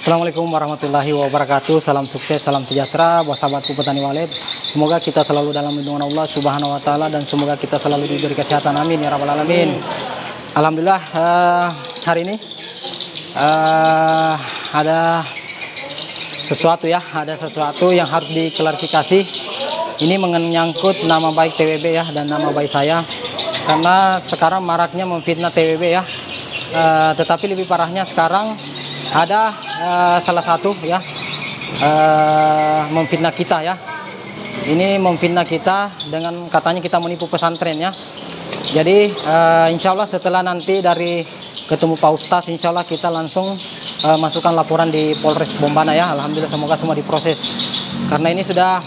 Assalamualaikum warahmatullahi wabarakatuh. Salam sukses, salam sejahtera buat sahabatku petani walet. Semoga kita selalu dalam lindungan Allah Subhanahu wa taala dan semoga kita selalu diberi kesehatan, amin ya rabbal alamin. Alhamdulillah, hari ini ada sesuatu yang harus diklarifikasi. Ini menyangkut nama baik TWB ya dan nama baik saya. Karena sekarang maraknya memfitnah TWB ya. Tetapi lebih parahnya sekarang ada salah satu ya memfitnah kita ya. Ini memfitnah kita dengan katanya kita menipu pesantren ya. Jadi insya Allah setelah nanti dari ketemu Pak Ustadz, insya Allah kita langsung masukkan laporan di Polres Bombana ya. Alhamdulillah, semoga semua diproses. Karena ini sudah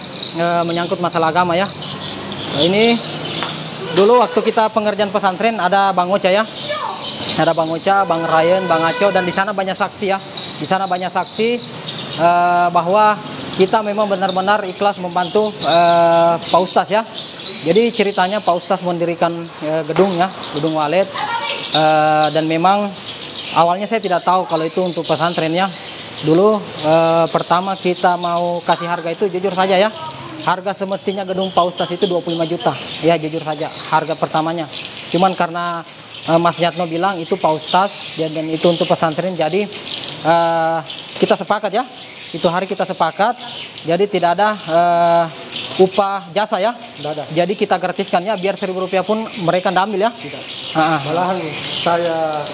menyangkut masalah agama ya. Ini dulu waktu kita pengerjaan pesantren ada Bang Ocha ya. Ada Bang Ocha, Bang Ryan, Bang Aco, dan di sana banyak saksi ya. Di sana banyak saksi bahwa kita memang benar-benar ikhlas membantu Pak Ustadz ya. Jadi ceritanya Pak Ustadz mendirikan gedung ya, gedung walet, dan memang awalnya saya tidak tahu kalau itu untuk pesantren ya. Dulu pertama kita mau kasih harga itu jujur saja ya. Harga semestinya gedung Pak Ustadz itu 25 juta ya, jujur saja harga pertamanya. Cuman karena Mas Yatno bilang itu Pak Ustadz dan itu untuk pesantren, jadi kita sepakat ya. Itu hari kita sepakat, jadi tidak ada upah jasa ya. Tidak ada. Jadi kita gratiskan ya, biar 1.000 rupiah pun mereka tidak ambil ya. Tidak. Malahan saya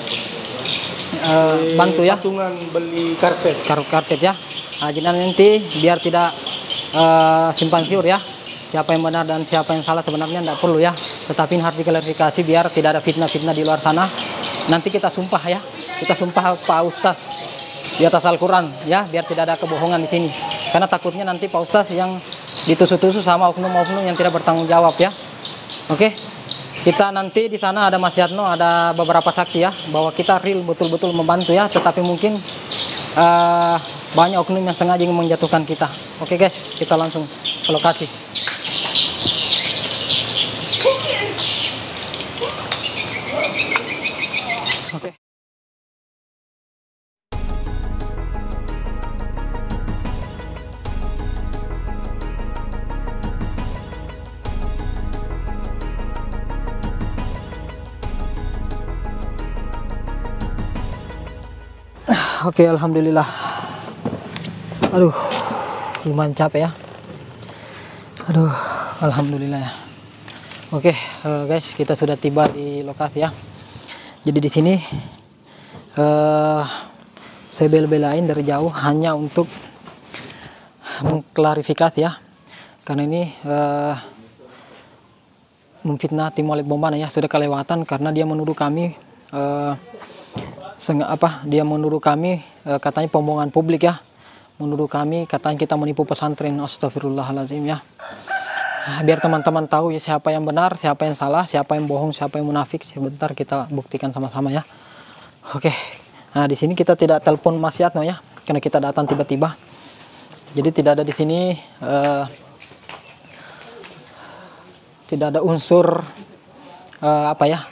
bantu ya. Patungan beli karpet Ya. Jadi nanti biar tidak simpang siur ya. Siapa yang benar dan siapa yang salah sebenarnya tidak perlu ya. Tetapi harus diklarifikasi biar tidak ada fitnah-fitnah di luar sana. Nanti kita sumpah ya. Kita sumpah Pak Ustadz di atas Al-Quran ya, biar tidak ada kebohongan di sini. Karena takutnya nanti Pak Ustadz yang ditusuk-tusuk sama oknum-oknum yang tidak bertanggung jawab ya. Oke. Kita nanti di sana ada Mas Yatno, ada beberapa saksi ya, bahwa kita real betul-betul membantu ya. Tetapi mungkin banyak oknum yang sengaja ingin menjatuhkan kita. Oke guys, kita langsung ke lokasi. Oke. Oke, alhamdulillah. Aduh, lumayan capek ya. Aduh, alhamdulillah ya. Oke, guys, kita sudah tiba di lokasi ya. Jadi di sini saya bela-belain dari jauh hanya untuk mengklarifikasi ya. Karena ini memfitnah tim walet Bombana ya, sudah kelewatan karena dia menuduh kami dia menuduh kami katanya pembohongan publik ya, menuduh kami katanya kita menipu pesantren. Astagfirullahaladzim ya. Biar teman-teman tahu ya siapa yang benar, siapa yang salah, siapa yang bohong, siapa yang munafik. Sebentar kita buktikan sama-sama ya. Oke. Nah di sini kita tidak telepon Mas Yatno ya, karena kita datang tiba-tiba. Jadi tidak ada di sini tidak ada unsur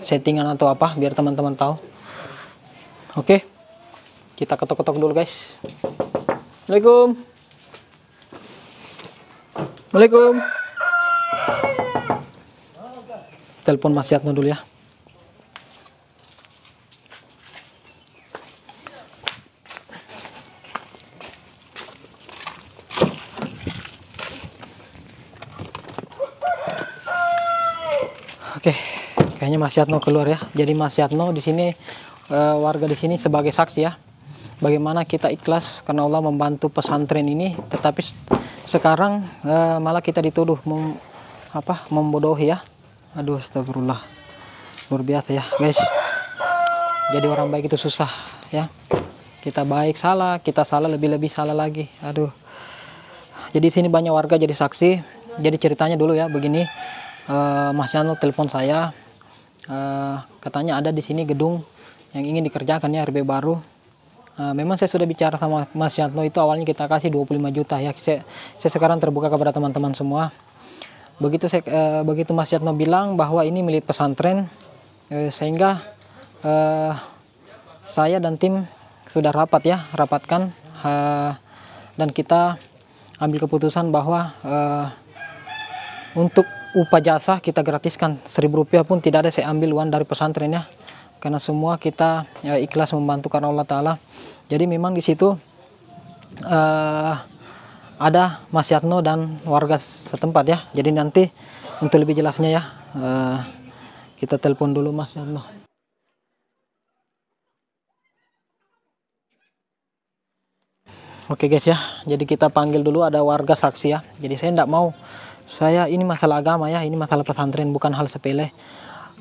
settingan atau apa, biar teman-teman tahu. Oke, kita ketok-ketok dulu guys. Assalamualaikum. Waalaikumsalam. Telepon Mas Yatno dulu ya. Oke, kayaknya Mas Yatno keluar ya. Jadi Mas Yatno di sini warga di sini sebagai saksi ya, bagaimana kita ikhlas karena Allah membantu pesantren ini, tetapi sekarang malah kita dituduh membodohi ya. Aduh, astagfirullah, luar biasa ya guys. Jadi orang baik itu susah ya. Kita baik salah, kita salah lebih-lebih salah lagi. Aduh. Jadi sini banyak warga jadi saksi. Jadi ceritanya dulu ya begini, Mas Yatno telepon saya, katanya ada di sini gedung yang ingin dikerjakan ya, RB baru. Memang saya sudah bicara sama Mas Yatno, itu awalnya kita kasih 25 juta ya. Saya sekarang terbuka kepada teman-teman semua. Begitu Mas Yatno bilang bahwa ini milik pesantren, sehingga saya dan tim sudah rapatkan dan kita ambil keputusan bahwa untuk upah jasa kita gratiskan, Rp1.000 pun tidak ada saya ambil uang dari pesantren ya, karena semua kita ikhlas membantu karena Allah Ta'ala. Jadi memang di situ ada Mas Yatno dan warga setempat ya. Jadi nanti untuk lebih jelasnya ya, kita telepon dulu Mas Yatno. Oke guys ya, jadi kita panggil dulu ada warga saksi ya. Jadi saya tidak mau, ini masalah agama ya, ini masalah pesantren, bukan hal sepele.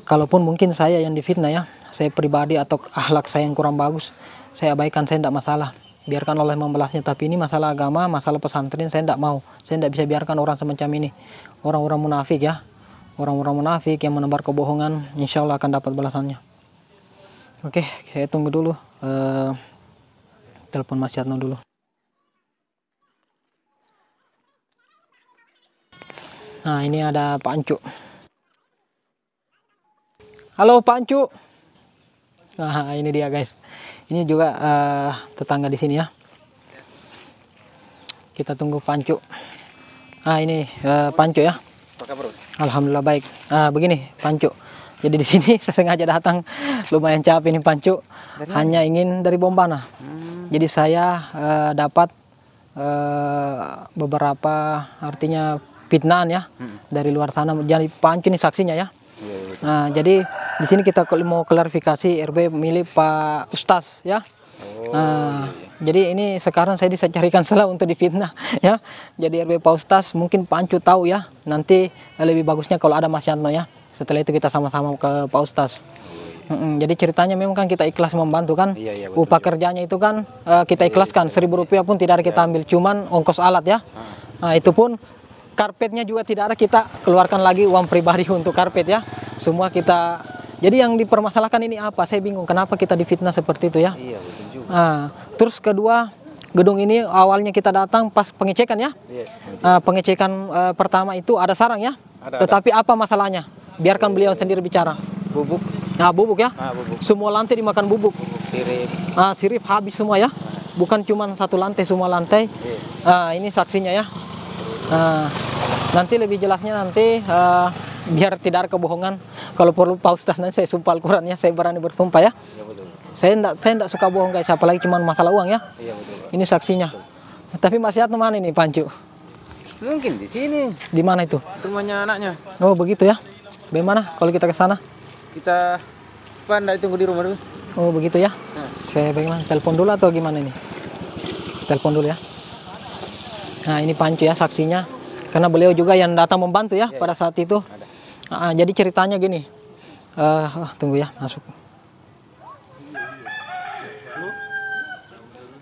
Kalaupun mungkin saya yang difitnah ya, saya pribadi atau akhlak saya yang kurang bagus, saya abaikan, saya tidak masalah. Biarkan Allah membalasnya. Tapi ini masalah agama, masalah pesantren, saya tidak mau. Saya tidak bisa biarkan orang semacam ini. Orang-orang munafik ya, orang-orang munafik yang menebar kebohongan, insya Allah akan dapat balasannya. Oke, saya tunggu dulu. Telepon Mas Yatno dulu. Nah, ini ada Pak Ancu. Halo Pak Ancu. Nah, ini dia guys. Ini juga tetangga di sini ya. Kita tunggu Pak Ancu. Nah, ini Pak Ancu ya. Apa kabar? Alhamdulillah baik. Begini Pak Ancu. Jadi di sini saya sengaja datang, lumayan capek nih Pak Ancu. Hanya ingin dari Bombana. Jadi saya dapat beberapa artinya fitnaan ya dari luar sana. Jadi Pak Ancu ini saksinya ya. Nah, jadi di sini kita mau klarifikasi RB milik Pak Ustaz ya. Jadi ini sekarang saya carikan salah untuk difitnah ya. Jadi RB Pak Ustaz mungkin Pak Ancu tahu ya. Nanti lebih bagusnya kalau ada Mas Yatno ya. Setelah itu kita sama-sama ke Pak Ustaz. Jadi ceritanya memang kan kita ikhlas membantu kan. Upah kerjanya itu kan kita ikhlaskan, Rp1.000 pun tidak ada kita ambil, cuman ongkos alat ya. Nah, itu pun karpetnya juga tidak ada kita keluarkan lagi uang pribadi untuk karpet ya. Semua kita. Jadi yang dipermasalahkan ini apa? Saya bingung kenapa kita difitnah seperti itu ya. Iya, betul juga. Terus kedua, gedung ini awalnya kita datang pas pengecekan ya. Pengecekan pertama itu ada sarang ya. Tetapi apa masalahnya? Biarkan beliau sendiri bicara. Bubuk. Nah, bubuk ya. Bubuk. Semua lantai dimakan bubuk. Sirip. Sirip habis semua ya. Bukan cuma satu lantai, semua lantai. Ini saksinya ya. Nanti lebih jelasnya nanti biar tidak ada kebohongan. Kalau perlu Pak Ustaz nanti saya sumpah Al-Quran ya, saya berani bersumpah ya. Iya, betul. Saya enggak suka bohong guys, apalagi cuma masalah uang ya. Iya, betul. Ini saksinya. Tapi Mas Yatno mana ini Pancu? Mungkin di sini. Di mana itu? Rumahnya anaknya. Oh begitu ya. Bagaimana kalau kita ke sana? Kita pandai tunggu di rumah dulu. Oh begitu ya. Saya bagaimana? Telepon dulu atau gimana ini? Telepon dulu ya. Nah ini Pancu ya saksinya. Karena beliau juga yang datang membantu ya pada saat itu. Jadi ceritanya gini. Tunggu ya, masuk.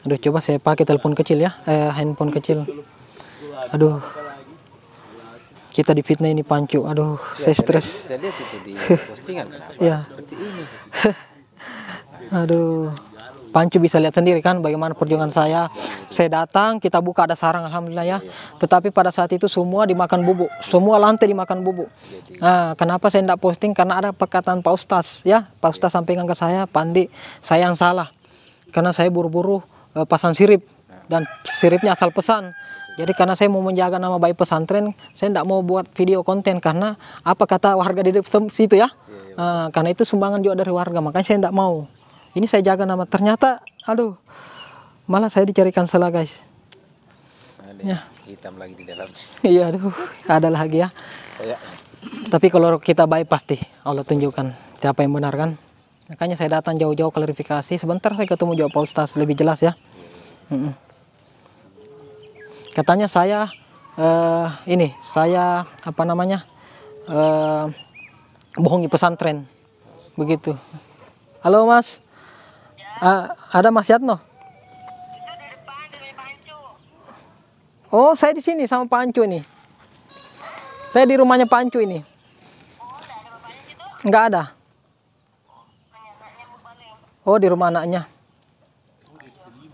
Aduh, coba saya pakai telepon kecil ya, handphone kecil. Aduh, kita difitnah ini Pancu. Aduh, saya stres. Saya lihat itu di postingan. Ya. Seperti ini. Aduh, Pancu bisa lihat sendiri kan bagaimana perjuangan saya. Saya datang, kita buka ada sarang, alhamdulillah ya. Tetapi pada saat itu semua dimakan bubuk, semua lantai dimakan bubuk. Kenapa saya tidak posting? Karena ada perkataan Pak Ustaz ya. Pak Ustaz sampaikan ke saya, Pandi, saya yang salah. Karena saya buru-buru pasang sirip dan siripnya asal pesan. Jadi karena saya mau menjaga nama baik pesantren, saya tidak mau buat video konten karena apa kata warga di situ ya. Karena itu sumbangan juga dari warga, makanya saya tidak mau. Ini saya jaga nama. Ternyata, aduh, malah saya dicarikan salah guys. Ada Ya. hitam lagi di dalam. Iya, aduh, ada lagi ya. Tapi kalau kita baik pasti Allah tunjukkan siapa yang benar kan. Makanya saya datang jauh-jauh klarifikasi. Sebentar saya ketemu juga Pak Ustaz lebih jelas ya. Katanya saya saya apa namanya bohongi pesantren begitu. Halo Mas, ada Mas Yatno? Oh saya di sini sama Pak Ancu ini. Saya di rumahnya Pak Ancu ini. Nggak ada. Oh di rumah anaknya.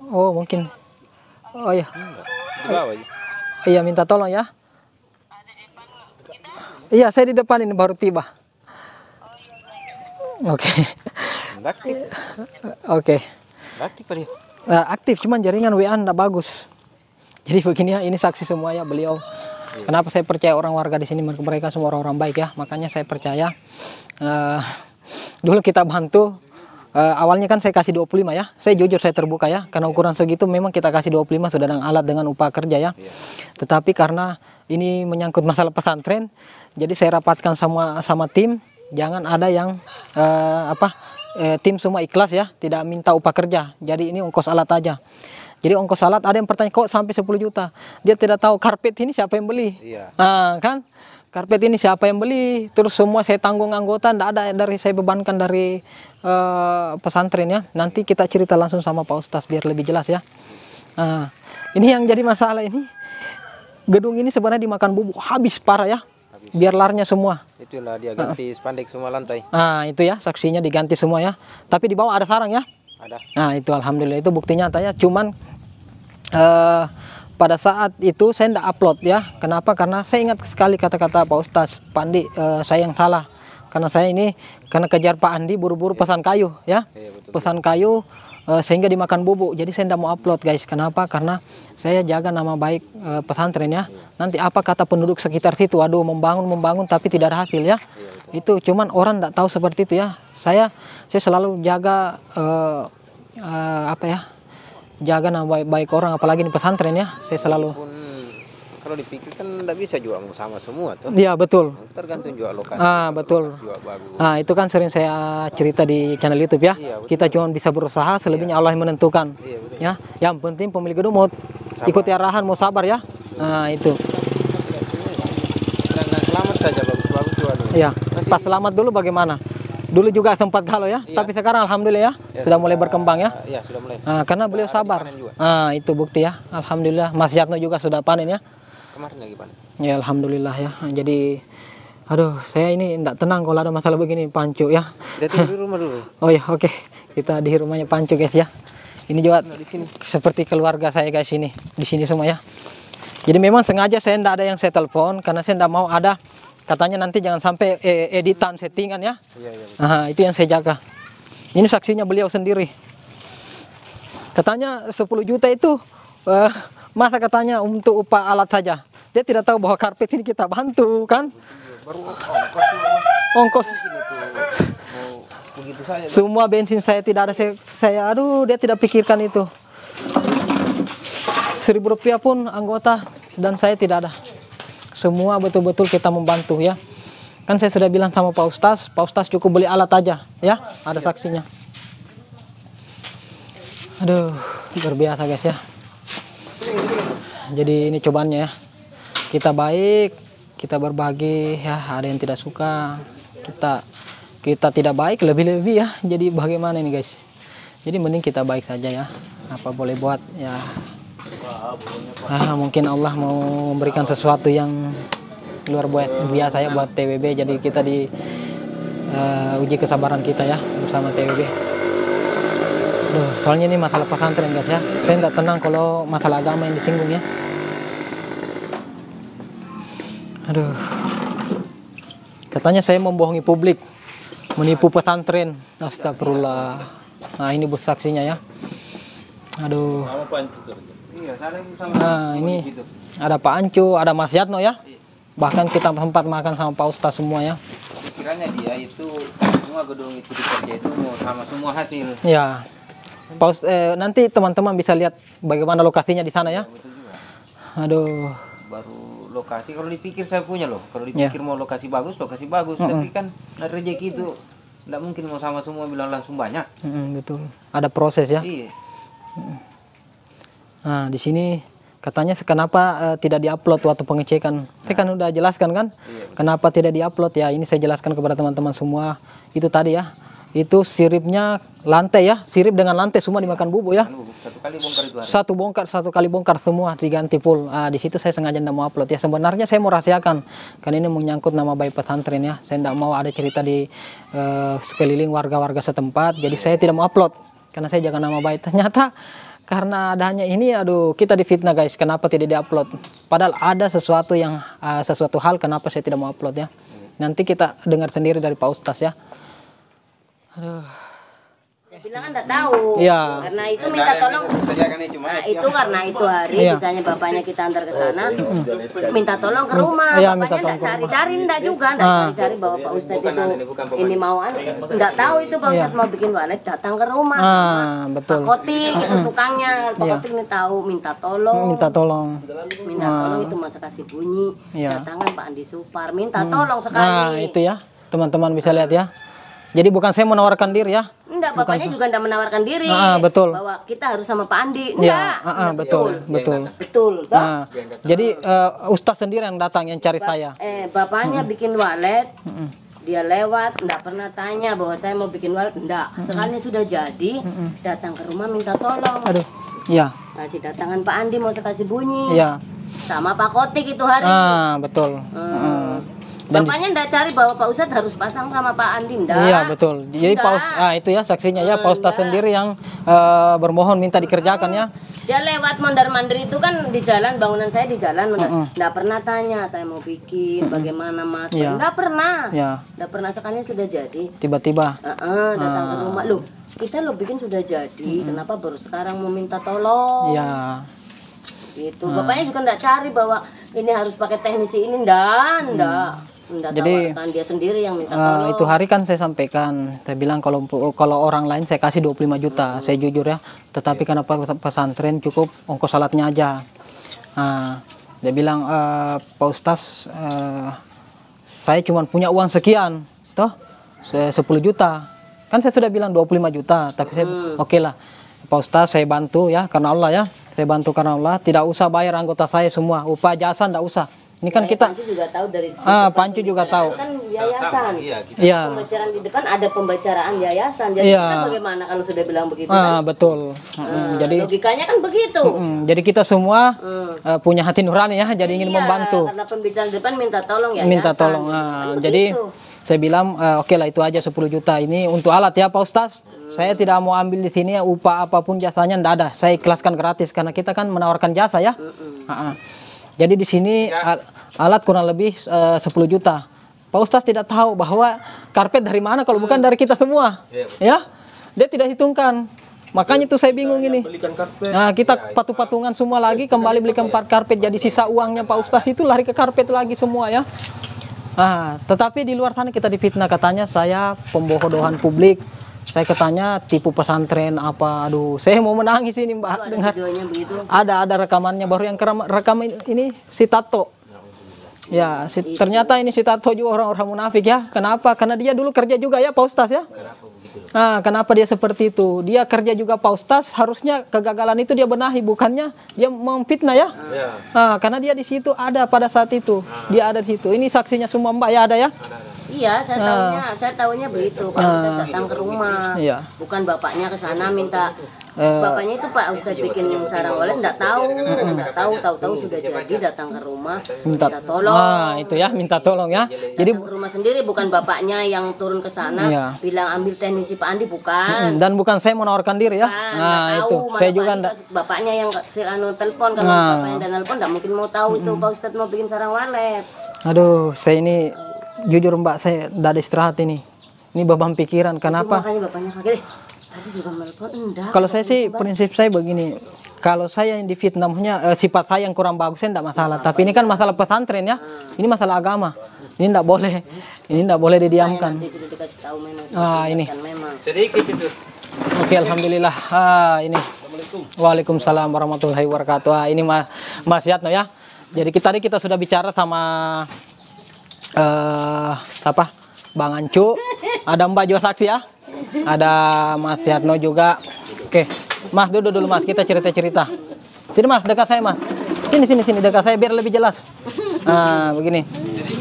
Oh mungkin. Oh iya. Di bawah aja. Iya minta tolong ya. Iya saya di depan ini baru tiba. Oke. Aktif. Oke. Aktif dia. aktif, cuman jaringan WA nggak bagus. Jadi begini ya, ini saksi semua ya beliau. Kenapa saya percaya orang warga di sini, mereka semua orang-orang baik ya, makanya saya percaya. Dulu kita bantu, awalnya kan saya kasih 25 ya, saya jujur, saya terbuka ya, karena ukuran segitu memang kita kasih 25 sudah dengan alat dengan upah kerja ya. Tetapi karena ini menyangkut masalah pesantren, jadi saya rapatkan sama tim, jangan ada yang tim semua ikhlas ya, tidak minta upah kerja, jadi ini ongkos alat aja. Jadi ongkos alat, ada yang bertanya kok sampai 10 juta, dia tidak tahu karpet ini siapa yang beli. Nah kan, karpet ini siapa yang beli, terus semua saya tanggung anggota, tidak ada dari saya bebankan dari pesantren ya. Nanti kita cerita langsung sama Pak Ustaz biar lebih jelas ya. Nah, ini yang jadi masalah ini, gedung ini sebenarnya dimakan bubuk habis parah ya, biar larnya semua. Itulah dia ganti spandek semua lantai. Nah itu ya, saksinya diganti semua ya, tapi di bawah ada sarang ya. Ada. Nah itu alhamdulillah, itu bukti nyata ya. Cuman pada saat itu saya tidak upload ya. Kenapa? Karena saya ingat sekali kata-kata Pak Ustaz, Pak Andi, saya yang salah. Karena saya ini karena kejar Pak Andi buru-buru pesan kayu ya, pesan kayu sehingga dimakan bubuk. Jadi saya tidak mau upload guys. Kenapa? Karena saya jaga nama baik pesantren ya. Nanti apa kata penduduk sekitar situ? Aduh, membangun tapi tidak ada hasil ya. Itu cuman orang tidak tahu seperti itu ya. Saya selalu jaga jaga nama baik orang, apalagi di pesantren ya. Saya selalu. Kalau dipikir kan tidak bisa juga sama semua tuh. Iya betul. Tergantung juga lokasi. Betul. Juga bagus. Nah itu kan sering saya cerita di channel YouTube ya. Kita cuma bisa berusaha, selebihnya Allah yang menentukan. Ya. Yang penting pemilik gedung mau ikuti arahan, mau sabar ya. Nah itu. Dan selamat saja bagus-bagus juga. Iya. Pas selamat dulu bagaimana? Dulu juga sempat galau ya, tapi sekarang alhamdulillah ya, sudah mulai berkembang ya. Iya, sudah mulai. Nah, karena beliau sabar. Nah, itu bukti ya. Alhamdulillah, Mas Yatno juga sudah panen ya. Kemarin lagi panen. Ya, alhamdulillah ya. Jadi, aduh, saya ini tidak tenang kalau ada masalah begini, Pancu ya. Kita di rumah dulu. Oh ya, oke. Kita di rumahnya Pancu guys ya. Ini juga di sini seperti keluarga saya guys ini, di sini semua ya. Jadi memang sengaja saya tidak ada yang saya telepon karena saya tidak mau ada. Katanya nanti jangan sampai editan settingan ya. Nah, itu yang saya jaga. Ini saksinya beliau sendiri. Katanya 10 juta itu masa katanya untuk upah alat saja. Dia tidak tahu bahwa karpet ini kita bantu kan. Baru ongkos. Begitu saja. Semua bensin saya tidak ada, saya aduh, dia tidak pikirkan itu. 1.000 rupiah pun anggota dan saya tidak ada. Semua betul-betul kita membantu ya. Kan saya sudah bilang sama Pak Ustaz cukup beli alat aja ya, ada saksinya. Aduh, luar biasa guys ya. Jadi ini cobaannya ya. Kita baik, kita berbagi ya, ada yang tidak suka. Kita tidak baik lebih-lebih ya. Jadi bagaimana ini guys? Jadi mending kita baik saja ya. Apa boleh buat ya. Mungkin Allah mau memberikan sesuatu yang luar biasa ya buat TWB. Jadi kita uji kesabaran kita ya bersama TWB. Soalnya ini masalah pesantren guys ya. Saya tidak tenang kalau masalah agama yang disinggung ya. Aduh. Katanya saya membohongi publik, menipu pesantren. Astagfirullah. Nah ini bus saksinya ya. Aduh. Nah ini ada Pak Ancu, ada Mas Yatno ya. Bahkan kita sempat makan sama Pak Ustaz semua ya. Pikirannya dia itu semua gedung itu dikerja itu mau sama semua hasil. Ya. Nanti teman-teman bisa lihat bagaimana lokasinya di sana ya. Betul juga. Aduh. Baru lokasi kalau dipikir saya punya loh. Kalau dipikir mau lokasi bagus. Tapi kan dari rezeki itu tidak mungkin mau sama semua bilang langsung banyak. Betul. Ada proses ya. Iya. Nah di sini katanya kenapa tidak diupload waktu pengecekan. Saya kan udah jelaskan kan. Kenapa tidak diupload ya. Ini saya jelaskan kepada teman-teman semua. Itu tadi ya. Itu siripnya lantai ya, sirip dengan lantai semua dimakan bubuk ya. Satu kali bongkar itu hari. Satu kali bongkar semua diganti full. Di situ saya sengaja tidak mau upload ya. Sebenarnya saya mau rahasiakan karena ini menyangkut nama baik pesantren ya. Saya tidak mau ada cerita di sekeliling warga-warga setempat. Jadi saya tidak mau upload karena saya jaga nama baik. Ternyata karena adanya ini, aduh, kita difitnah guys. Kenapa tidak diupload? Padahal ada sesuatu hal kenapa saya tidak mau upload ya. Nanti kita dengar sendiri dari Pak Ustaz ya. Aduh. Bilang kan enggak tahu. Iya. Karena itu minta tolong. Nah, itu karena itu hari Iya. misalnya bapaknya kita antar ke sana, minta tolong ke rumah. Iya, Bapaknya minta enggak tolong ke cari-cari enggak juga, enggak cari-cari bahwa Pak Ustadz itu ini mau enggak tahu itu Pak Ustadz mau bikin walet datang ke rumah. Betul. Pak Kotik itu tukangnya, Pak Kotik ini tahu minta tolong. Minta tolong. Minta tolong itu masa kasih bunyi. Iya. Datangan Pak Andi Supar, minta tolong sekali. Nah, itu ya. Teman-teman bisa lihat ya. Jadi bukan saya menawarkan diri ya. Enggak, bapaknya juga enggak menawarkan diri. Betul. Bahwa kita harus sama Pak Andi. Ya, Enggak. betul. Betul. Toh? Nah, jadi Ustaz sendiri yang datang yang cari saya. Bapaknya bikin walet. Dia lewat, enggak pernah tanya bahwa saya mau bikin walet, enggak. Sekali sudah jadi, datang ke rumah minta tolong. Aduh. Iya. Kasih datangan Pak Andi mau saya kasih bunyi. Iya. Sama Pak Kotik itu hari. Betul. Bapaknya enggak cari bahwa Pak Ustadz harus pasang sama Pak Andi, enggak. Iya, betul. Jadi itu ya saksinya ya, Pak Ustadz sendiri yang bermohon minta dikerjakan ya. Dia lewat mondar-mandir itu kan di jalan, bangunan saya di jalan, enggak pernah tanya saya mau bikin bagaimana Mas. Enggak pernah. Iya. Enggak pernah, sekali sudah jadi. Tiba-tiba. Datang ke rumah. Loh, kita lo bikin sudah jadi, kenapa baru sekarang mau minta tolong? Iya. Gitu. Bapaknya juga enggak cari bahwa ini harus pakai teknisi ini, enggak. Jadi dia sendiri yang minta tolong. Itu hari kan saya sampaikan, saya bilang kalau orang lain saya kasih 25 juta, saya jujur ya. Tetapi kenapa pesantren cukup ongkos salatnya aja. Dia bilang Pak Ustaz, saya cuma punya uang sekian, toh 10 juta. Kan saya sudah bilang 25 juta, tapi saya oke lah. Pak Ustaz saya bantu ya karena Allah ya. Saya bantu karena Allah, tidak usah bayar anggota saya semua, upah jasa tidak usah. Ini kan kita Pancu juga tahu dari Pancu juga tahu. Kan yayasan. Iya. Pembicaraan di depan ada pembicaraan yayasan. Jadi kita bagaimana kalau sudah bilang begitu? Kan? Betul. Jadi logikanya kan begitu. Jadi kita semua punya hati nurani ya, jadi ingin membantu. Karena pembicaraan di depan minta tolong ya. Minta tolong. Jadi saya bilang oke lah itu aja 10 juta ini untuk alat ya Pak Ustaz. Saya tidak mau ambil di sini upah apapun jasanya enggak ada. Saya ikhlaskan gratis karena kita kan menawarkan jasa ya. Jadi di sini alat kurang lebih 10 juta. Pak Ustaz tidak tahu bahwa karpet dari mana kalau bukan dari kita semua. Ya, dia tidak hitungkan. Makanya itu saya bingung ini. Nah, kita patung-patungan semua lagi kembali belikan karpet. Jadi sisa uangnya Pak Ustaz itu lari ke karpet lagi semua ya. Tetapi di luar sana kita difitnah katanya saya pembodohan publik. Saya katanya tipu pesantren apa, aduh, saya mau menangis ini Mbak dengar. Ada rekamannya baru yang rekam ini si Tato. Ya, ternyata ini si Tato juga orang-orang munafik ya. Kenapa? Karena dia dulu kerja juga ya Pak Ustaz ya. Kenapa dia seperti itu? Dia kerja juga Pak Ustaz, harusnya kegagalan itu dia benahi, bukannya dia memfitnah ya. Karena dia di situ ada pada saat itu, dia ada di situ. Ini saksinya semua Mbak ya ada ya. Iya, saya tahunya begitu. Pak Ustadz datang ke rumah, bukan bapaknya ke sana minta. Bapaknya itu Pak Ustadz bikin sarang walet, enggak tahu sudah jadi datang ke rumah minta tolong. Itu ya, minta tolong ya. Jadi ke rumah sendiri, bukan bapaknya yang turun ke sana bilang ambil teknisi Pak Andi, bukan. Dan bukan saya menawarkan diri ya. Itu saya juga enggak. Bapaknya yang telepon, kalau bapaknya dan telepon enggak mungkin mau tahu itu Pak Ustadz mau bikin sarang walet. Aduh, saya ini jujur Mbak, saya tidak ada istirahat ini beban pikiran. Kenapa? Makanya bapaknya kaget tadi juga telepon enggak. Kalau saya sih prinsip saya begini, kalau saya yang difitnahnya sifat saya yang kurang bagus saya tidak masalah. Tapi ini kan masalah pesantren ya, ini masalah agama, ini tidak boleh didiamkan. Ini sedikit itu. Oke, alhamdulillah. Ini Waalaikumsalam warahmatullahi wabarakatuh. Ini Mas Yatno ya. Jadi tadi kita sudah bicara sama Bang Ancu, ada Mbak Jo saksi ya, ada Mas Yatno juga. Oke, Mas duduk dulu Mas, kita cerita-cerita. Sini Mas, dekat saya Mas. Sini dekat saya biar lebih jelas. Begini. Jadi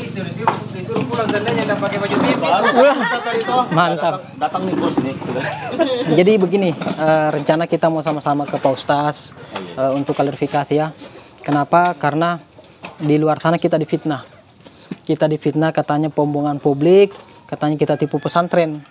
disuruh pulang gandanya dan pakai baju tipis. Mantap. Datang nih bos nih. Jadi begini, rencana kita mau sama-sama ke Pak Ustaz untuk klarifikasi ya. Kenapa? Karena di luar sana kita difitnah. Kita difitnah katanya pembohongan publik, katanya kita tipu pesantren.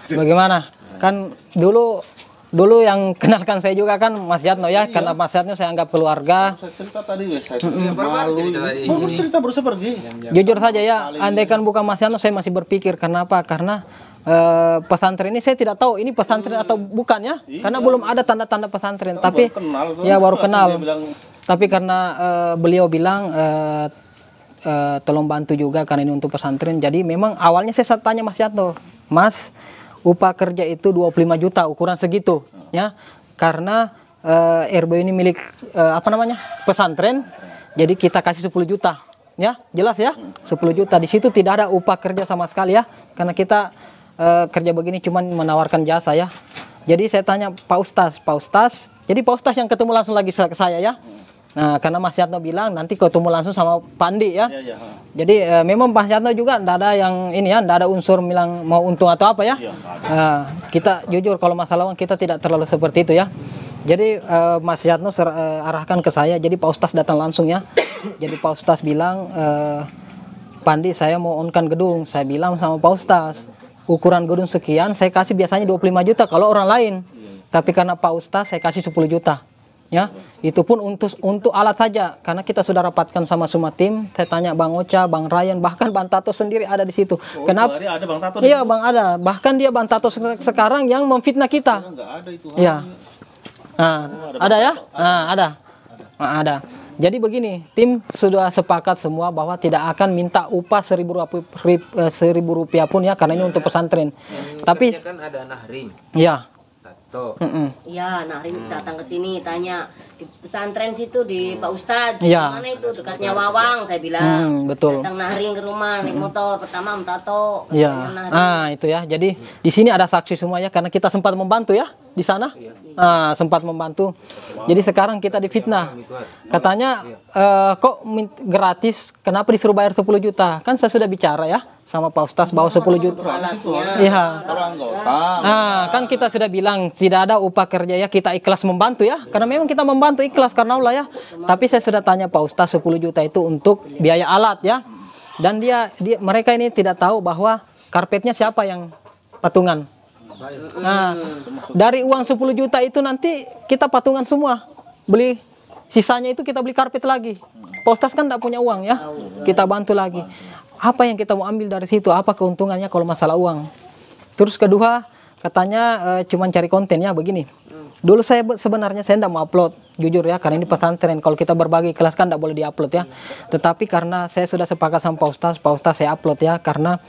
Bagaimana? Kan dulu yang kenalkan saya juga kan Mas Yatno ya, karena Mas Yatno saya anggap keluarga. Saya cerita tadi saya malu. Mau cerita baru pergi. Jujur saja ya, andaikan bukan Mas Yatno saya masih berpikir. Kenapa? Karena pesantren ini saya tidak tahu ini pesantren atau bukan ya, karena belum ada tanda-tanda pesantren. Tapi baru kenal tuh. ya baru Langsung kenal. dia bilang, Tapi karena beliau bilang tolong bantu juga karena ini untuk pesantren. Jadi memang awalnya saya tanya Mas Yatno, Mas, upah kerja itu 25 juta ukuran segitu ya. Karena RB ini milik pesantren. Jadi kita kasih 10 juta. Ya, jelas ya. 10 juta di situ tidak ada upah kerja sama sekali ya. Karena kita kerja begini cuman menawarkan jasa ya. Jadi saya tanya Pak Ustaz. Jadi Pak Ustaz yang ketemu langsung lagi ke saya ya. Nah, karena Mas Yatno bilang nanti ketemu langsung sama Pandi ya. iya. Jadi memang Mas Yatno juga tidak ada yang ini ya, tidak ada unsur bilang mau untung atau apa ya. Iya, nggak ada. Kita jujur kalau masalah uang kita tidak terlalu seperti itu ya. Jadi Mas Yatno arahkan ke saya. Jadi Pak Ustaz datang langsung ya. Jadi Pak Ustaz bilang, Pandi saya mau onkan gedung. Saya bilang sama Pak Ustaz, ukuran gedung sekian saya kasih biasanya 25 juta kalau orang lain. Tapi karena Pak Ustaz saya kasih 10 juta. Ya, itu pun untuk alat saja karena kita sudah rapatkan sama semua tim. Saya tanya Bang Ocha, Bang Ryan, bahkan Bang Tato sendiri ada di situ. Kenapa? Ada Bang Tato. Iya, Bang ada. Bahkan dia Bang Tato sekarang yang memfitnah kita. Enggak ada itu. Iya. Nah, ada ya? Nah, ada. Nah, ada. Jadi begini, tim sudah sepakat semua bahwa tidak akan minta upah 1.000 rupiah pun ya karena ini untuk pesantren. Tapi kan ada Nahrim. ya. Tato. Iya, Nahrim datang ke sini tanya di pesantren situ di Pak Ustadz. Iya. Mana itu dekatnya Wawang, saya bilang. Betul. Datang Nahrim ke rumah naik motor pertama Om Tato. Iya. Itu ya. Jadi di sini ada saksi semua ya karena kita sempat membantu ya di sana. Sempat membantu. Jadi sekarang kita difitnah. Katanya kok gratis? Kenapa disuruh bayar 10 juta? Kan saya sudah bicara ya sama Pak Ustaz bahwa 10 juta. Iya. Kan kita sudah bilang tidak ada upah kerja ya, kita ikhlas membantu ya. Karena memang kita membantu ikhlas karena Allah ya. Tapi saya sudah tanya Pak Ustaz 10 juta itu untuk biaya alat ya. Dan mereka ini tidak tahu bahwa karpetnya siapa yang patungan. Nah, dari uang 10 juta itu nanti kita patungan semua. Beli sisanya itu kita beli karpet lagi. Pak Ustaz kan tidak punya uang ya. Kita bantu lagi. Apa yang kita mau ambil dari situ? Apa keuntungannya kalau masalah uang? Terus kedua, katanya cuman cari kontennya begini. Dulu sebenarnya saya tidak mau upload, jujur ya, karena ini pesantren. Kalau kita berbagi kelas kan tidak boleh diupload ya. Tetapi karena saya sudah sepakat sama Pak Ustaz saya upload ya, karena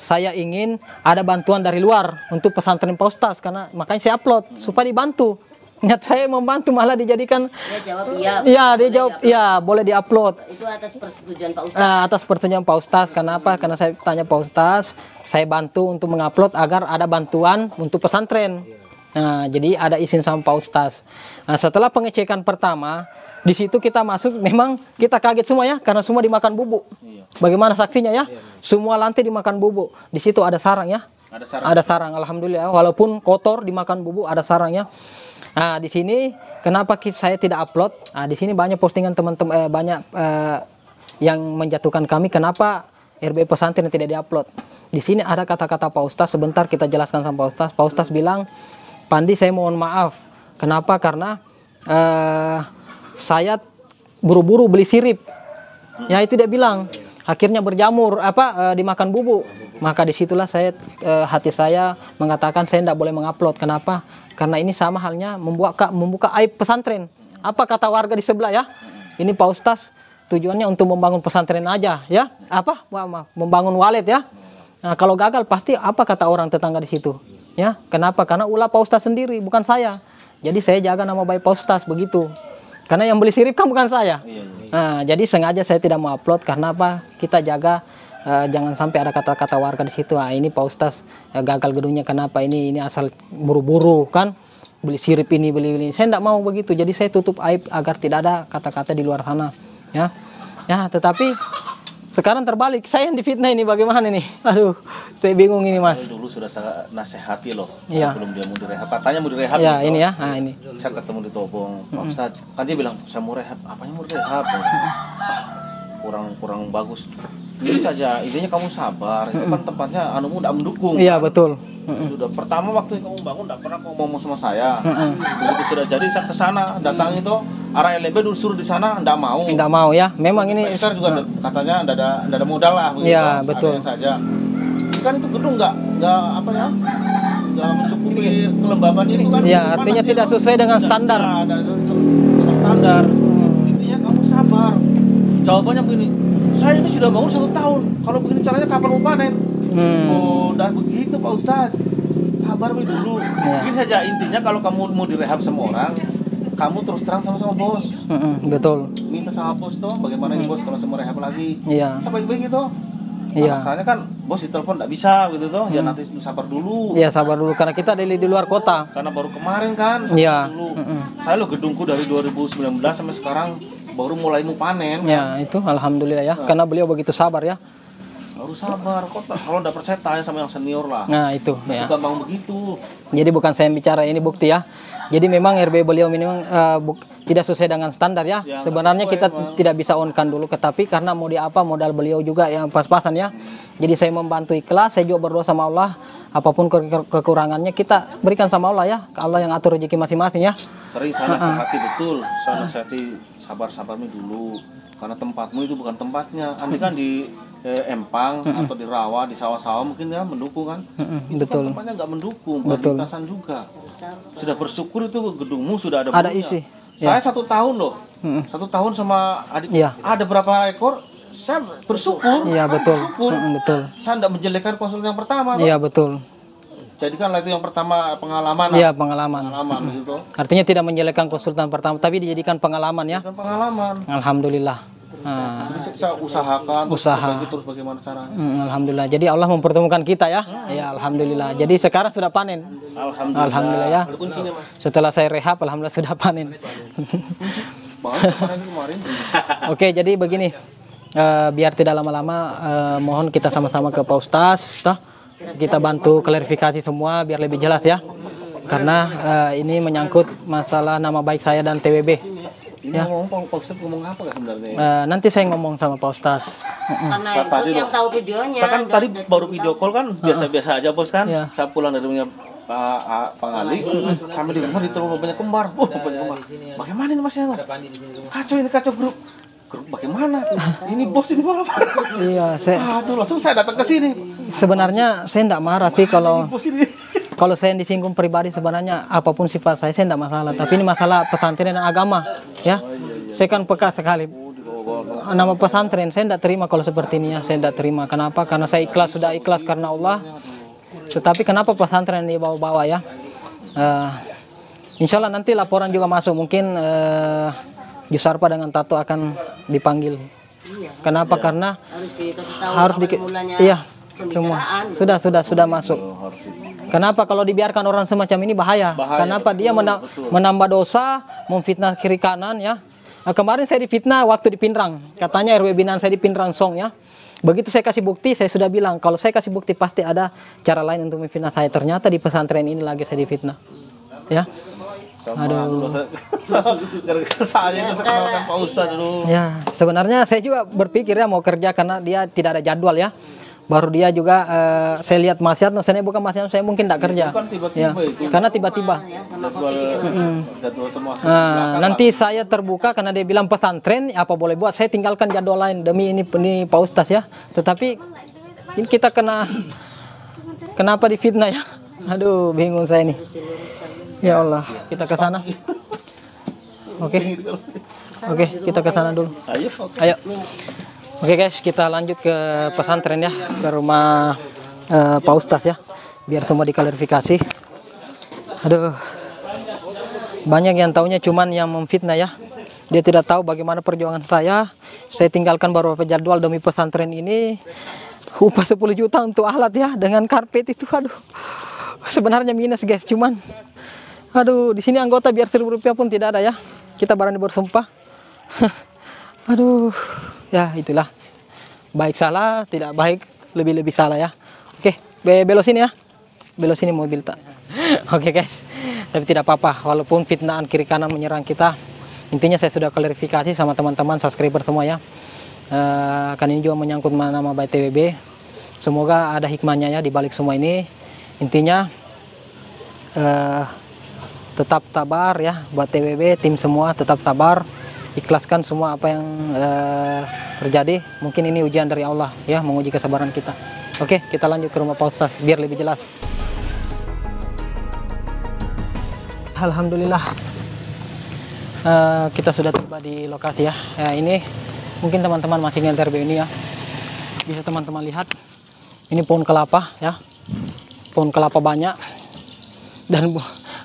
saya ingin ada bantuan dari luar untuk pesantren Pak Ustaz, karena makanya saya upload supaya dibantu. Nyata saya membantu malah dijadikan. Dia jawab iya. Iya, dia jawab iya, boleh diupload. Itu atas persetujuan Pak Ustaz. Atas persetujuan Pak Ustaz. Kenapa? Karena saya tanya Pak Ustaz, saya bantu untuk mengupload agar ada bantuan untuk pesantren. Nah, jadi ada izin sama Pak Ustaz. Nah, setelah pengecekan pertama, di situ kita masuk, memang kita kaget semua ya, karena semua dimakan bubuk. Bagaimana saksinya ya? Semua lantai dimakan bubuk. Di situ ada sarang ya. Ada sarang, alhamdulillah. Walaupun kotor dimakan bubuk, ada sarangnya. Nah, di sini kenapa saya tidak upload? Nah, di sini banyak postingan teman-teman, banyak yang menjatuhkan kami. Kenapa RB pesantren tidak diupload? Di sini ada kata-kata Pak Ustaz. Sebentar kita jelaskan sama Pak Ustaz. Pak Ustaz bilang, Pandi saya mohon maaf. Kenapa? Karena saya buru-buru beli sirip. Ya itu dia bilang. Akhirnya berjamur dimakan bubuk. Maka disitulah hati saya mengatakan saya tidak boleh mengupload. Kenapa? Karena ini sama halnya membuka aib pesantren. Apa kata warga di sebelah ya? Ini Pak Ustaz tujuannya untuk membangun pesantren aja ya. Membangun walet ya. Nah, kalau gagal pasti apa kata orang tetangga di situ? Ya, kenapa? Karena ulah Pak Ustaz sendiri, bukan saya. Jadi saya jaga nama baik Pak Ustaz begitu. Karena yang beli sirip kan bukan saya. Nah, jadi sengaja saya tidak mau upload karena apa? Kita jaga jangan sampai ada kata-kata warga di situ. Ini Pak Ustaz gagal gedungnya kenapa? Ini asal buru-buru kan? Beli sirip ini, beli. Saya tidak mau begitu. Jadi saya tutup aib agar tidak ada kata-kata di luar sana. Ya, tetapi sekarang terbalik, saya yang difitnah ini bagaimana nih? Aduh, saya bingung ini Mas. Dulu sudah saya nasihati loh, Iya. sebelum dia mau direhab. Katanya mau direhab. Ya, gitu. ini ya, nah ini. Saya ketemu di Tobong, Pak Ustadz, kan dia bilang saya mau rehab. Apanya mau direhab? Kurang bagus. Ini saja, intinya kamu sabar. Itu kan tempatnya anumu tidak mendukung. Iya, kan? betul. Sudah pertama waktu kamu bangun tidak pernah kamu ngomong sama saya. Begitu sudah jadi saya ke sana, datang itu arah LB dulu suruh di sana tidak mau. Tidak mau ya. Memang ini Master juga katanya tidak ada modal lah begitu. Iya, betul. Saja. kan itu gedung nggak apa ya, nggak mencukupi kelembaban itu kan. Ya, artinya tidak sesuai dengan standar. Ada standar. Intinya kamu sabar. Jawabannya begini, saya ini sudah bangun 1 tahun. Kalau begini caranya kapan mau panen? Oh, udah begitu Pak Ustadz. Sabar dulu. Begini saja intinya, kalau kamu mau direhab sama orang, kamu terus terang sama bos. Betul. Minta sama bos tuh, bagaimana nih bos kalau saya mau rehab lagi? Iya. Sebaik-baik gitu. Iya. Masalahnya kan bos ditelepon nggak bisa gitu tuh, ya nanti sabar dulu. Iya, sabar dulu karena kita di luar kota. Karena baru kemarin kan, Iya. dulu. Saya lo gedungku dari 2019 sampai sekarang baru mulai mau panen. Ya, itu alhamdulillah ya. Karena beliau begitu sabar ya. Baru sabar, kok kalau nggak percaya tanya sama yang senior lah. Nah, itu ya. Gampang begitu. Jadi bukan saya yang bicara, ini bukti ya. Jadi memang RB beliau memang tidak sesuai dengan standar ya. Ya, Sebenarnya sesuai, kita Bang. tidak bisa on-kan dulu, tapi karena mau apa modal beliau juga yang pas-pasan ya. Jadi saya membantu ikhlas, saya juga berdoa sama Allah. Apapun kekurangannya kita berikan sama Allah ya. Allah yang atur rezeki masing-masing ya. Sering saya nasihati betul, saya nasihati sabar-sabarmu dulu. Karena tempatmu itu bukan tempatnya. Andai kan di Empang atau di rawa, di sawah-sawah mungkin ya mendukung kan. Itu Betul. kan tempatnya nggak mendukung, bukan lintasan juga. Sudah bersyukur itu gedungmu sudah ada Ada burunya. isi. Saya 1 tahun loh, 1 tahun sama adik. Iya. Ada berapa ekor? Saya bersyukur. Iya, betul. Bersyukur. Betul. Saya tidak menjelekkan konsultan yang pertama. Toh. Iya, betul. Jadikanlah itu yang pertama pengalaman. Iya, pengalaman. Pengalaman gitu. Artinya tidak menjelekkan konsultan pertama, tapi dijadikan pengalaman ya. Dan pengalaman. Alhamdulillah. Nah, Jadi saya usahakan Usaha. terus bagaimana caranya. Alhamdulillah. Jadi Allah mempertemukan kita ya. Ya, alhamdulillah. Jadi sekarang sudah panen. Alhamdulillah ya. Ada kuncinya, Mas. Setelah saya rehab, alhamdulillah sudah panen. Banget kemarin. Oke, jadi begini. Biar tidak lama-lama, mohon kita sama-sama ke Pak Ustaz, toh. Kita bantu klarifikasi semua biar lebih jelas ya. Karena ini menyangkut masalah nama baik saya dan TWB. Ini Ya. ngomong Pak Ustadz ngomong apa ya sebenarnya? Nanti saya ngomong sama Pak Ustaz. Karena Saya tadi bos yang tahu videonya. Saya kan tadi baru video call kan, biasa-biasa aja bos kan. Iya. Saya pulang dari rumahnya Pak Ali, sampai di rumah ditelepon bapaknya kembar. Oh, bapaknya kembar. Bagaimana ini Mas Yana? Kacau ini, kacau grup. Grup bagaimana? Ini bos ini apa? Iya, Aduh, langsung saya datang ke sini. sebenarnya saya tidak marah sih kalau Bos ini. Kalau saya yang disinggung pribadi, sebenarnya apapun sifat saya tidak masalah. Tapi ini masalah pesantren dan agama, ya. Saya kan peka sekali. Nama pesantren saya tidak terima kalau seperti ini ya. Saya tidak terima. Kenapa? Karena saya ikhlas, sudah ikhlas karena Allah. Tetapi kenapa pesantren dibawa-bawa ya? Insya Allah nanti laporan juga masuk. Mungkin Jusarpa dengan Tato akan dipanggil. Kenapa? Karena Harus dikasih tahu harus awal mulanya iya pembicaraan. sudah masuk. Kenapa kalau dibiarkan orang semacam ini bahaya? Kenapa dia menambah dosa, memfitnah kiri kanan ya? Kemarin saya difitnah waktu di Pinrang, katanya RW binaan saya di Pinrang Song ya. Begitu saya kasih bukti, saya sudah bilang kalau saya kasih bukti pasti ada cara lain untuk memfitnah saya. Ternyata di pesantren ini lagi saya difitnah, ya. Aduh. Saya kesekenalkan Pak Ustadz dulu. Ya, sebenarnya saya juga berpikir ya mau kerja karena dia tidak ada jadwal ya. Baru dia juga saya lihat maksiat, saya bukan maksiat, saya mungkin tidak kerja. Bukan tiba-tiba Ya, itu. karena tiba-tiba. Jadwal termasuk. Nanti saya terbuka karena dia bilang pesantren, apa boleh buat? Saya tinggalkan jadwal lain demi ini Pak Ustaz ya. Tetapi ini kita kenapa difitnah ya? Aduh, bingung saya nih. Ya Allah, kita ke sana. Oke, kita ke sana dulu. Ayo. Oke guys, kita lanjut ke pesantren ya, ke rumah Pak Ustaz ya, biar semua diklarifikasi. Aduh, banyak yang taunya cuman yang memfitnah ya. Dia tidak tahu bagaimana perjuangan saya. Saya tinggalkan beberapa jadwal demi pesantren ini. Upah 10 juta untuk alat ya, dengan karpet itu, aduh. Sebenarnya minus guys, cuman, aduh, di sini anggota biar 1.000 rupiah pun tidak ada ya. Kita berani bersumpah. Aduh, ya itulah. Baik salah, tidak baik, lebih-lebih salah ya. Oke, belok sini ya. Belok sini mobil tak. Oke guys, tapi tidak apa-apa. Walaupun fitnahan kiri kanan menyerang kita, intinya saya sudah klarifikasi sama teman-teman subscriber semua ya. Kan ini juga menyangkut nama baik TWB. Semoga ada hikmahnya ya di balik semua ini. Intinya tetap sabar ya buat TWB, tim semua tetap sabar. Ikhlaskan semua apa yang terjadi. Mungkin ini ujian dari Allah ya, menguji kesabaran kita. Oke, kita lanjut ke rumah Pak Ustaz biar lebih jelas. Alhamdulillah, kita sudah tiba di lokasi ya. Ini mungkin teman-teman masih ingat RB ini ya. Bisa teman-teman lihat, ini pohon kelapa ya, pohon kelapa banyak. Dan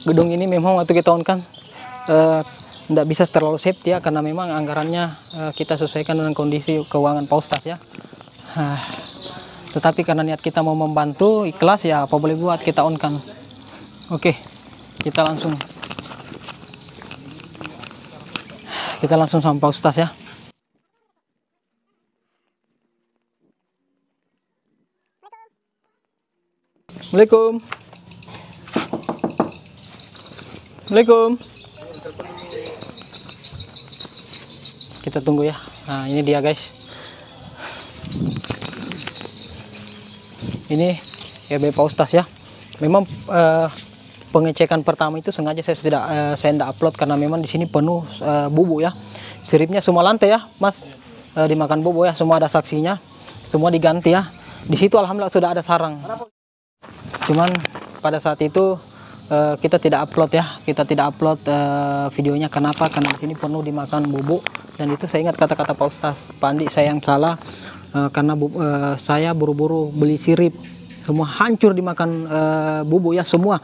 gedung ini memang waktu kita kan tidak bisa terlalu safety ya, karena memang anggarannya kita sesuaikan dengan kondisi keuangan Pak Ustaz ya. Tetapi karena niat kita mau membantu, ikhlas ya, apa boleh buat, kita on kan. Oke, kita langsung sama Pak Ustaz ya. Assalamualaikum. Assalamualaikum. Kita tunggu ya. Nah, ini dia guys. Ini RB Pak Ustaz ya. Memang pengecekan pertama itu sengaja saya tidak upload karena memang di sini penuh bubuk ya. Siripnya semua lantai ya, Mas. Dimakan bubuk ya, semua ada saksinya. Semua diganti ya. Di situ alhamdulillah sudah ada sarang. Cuman pada saat itu kita tidak upload ya, videonya. Kenapa? Karena di sini penuh dimakan bubuk. Dan itu saya ingat kata-kata Pak Ustaz, Pak Andi, saya yang salah karena saya buru-buru beli sirip, semua hancur dimakan bubuk ya, semua.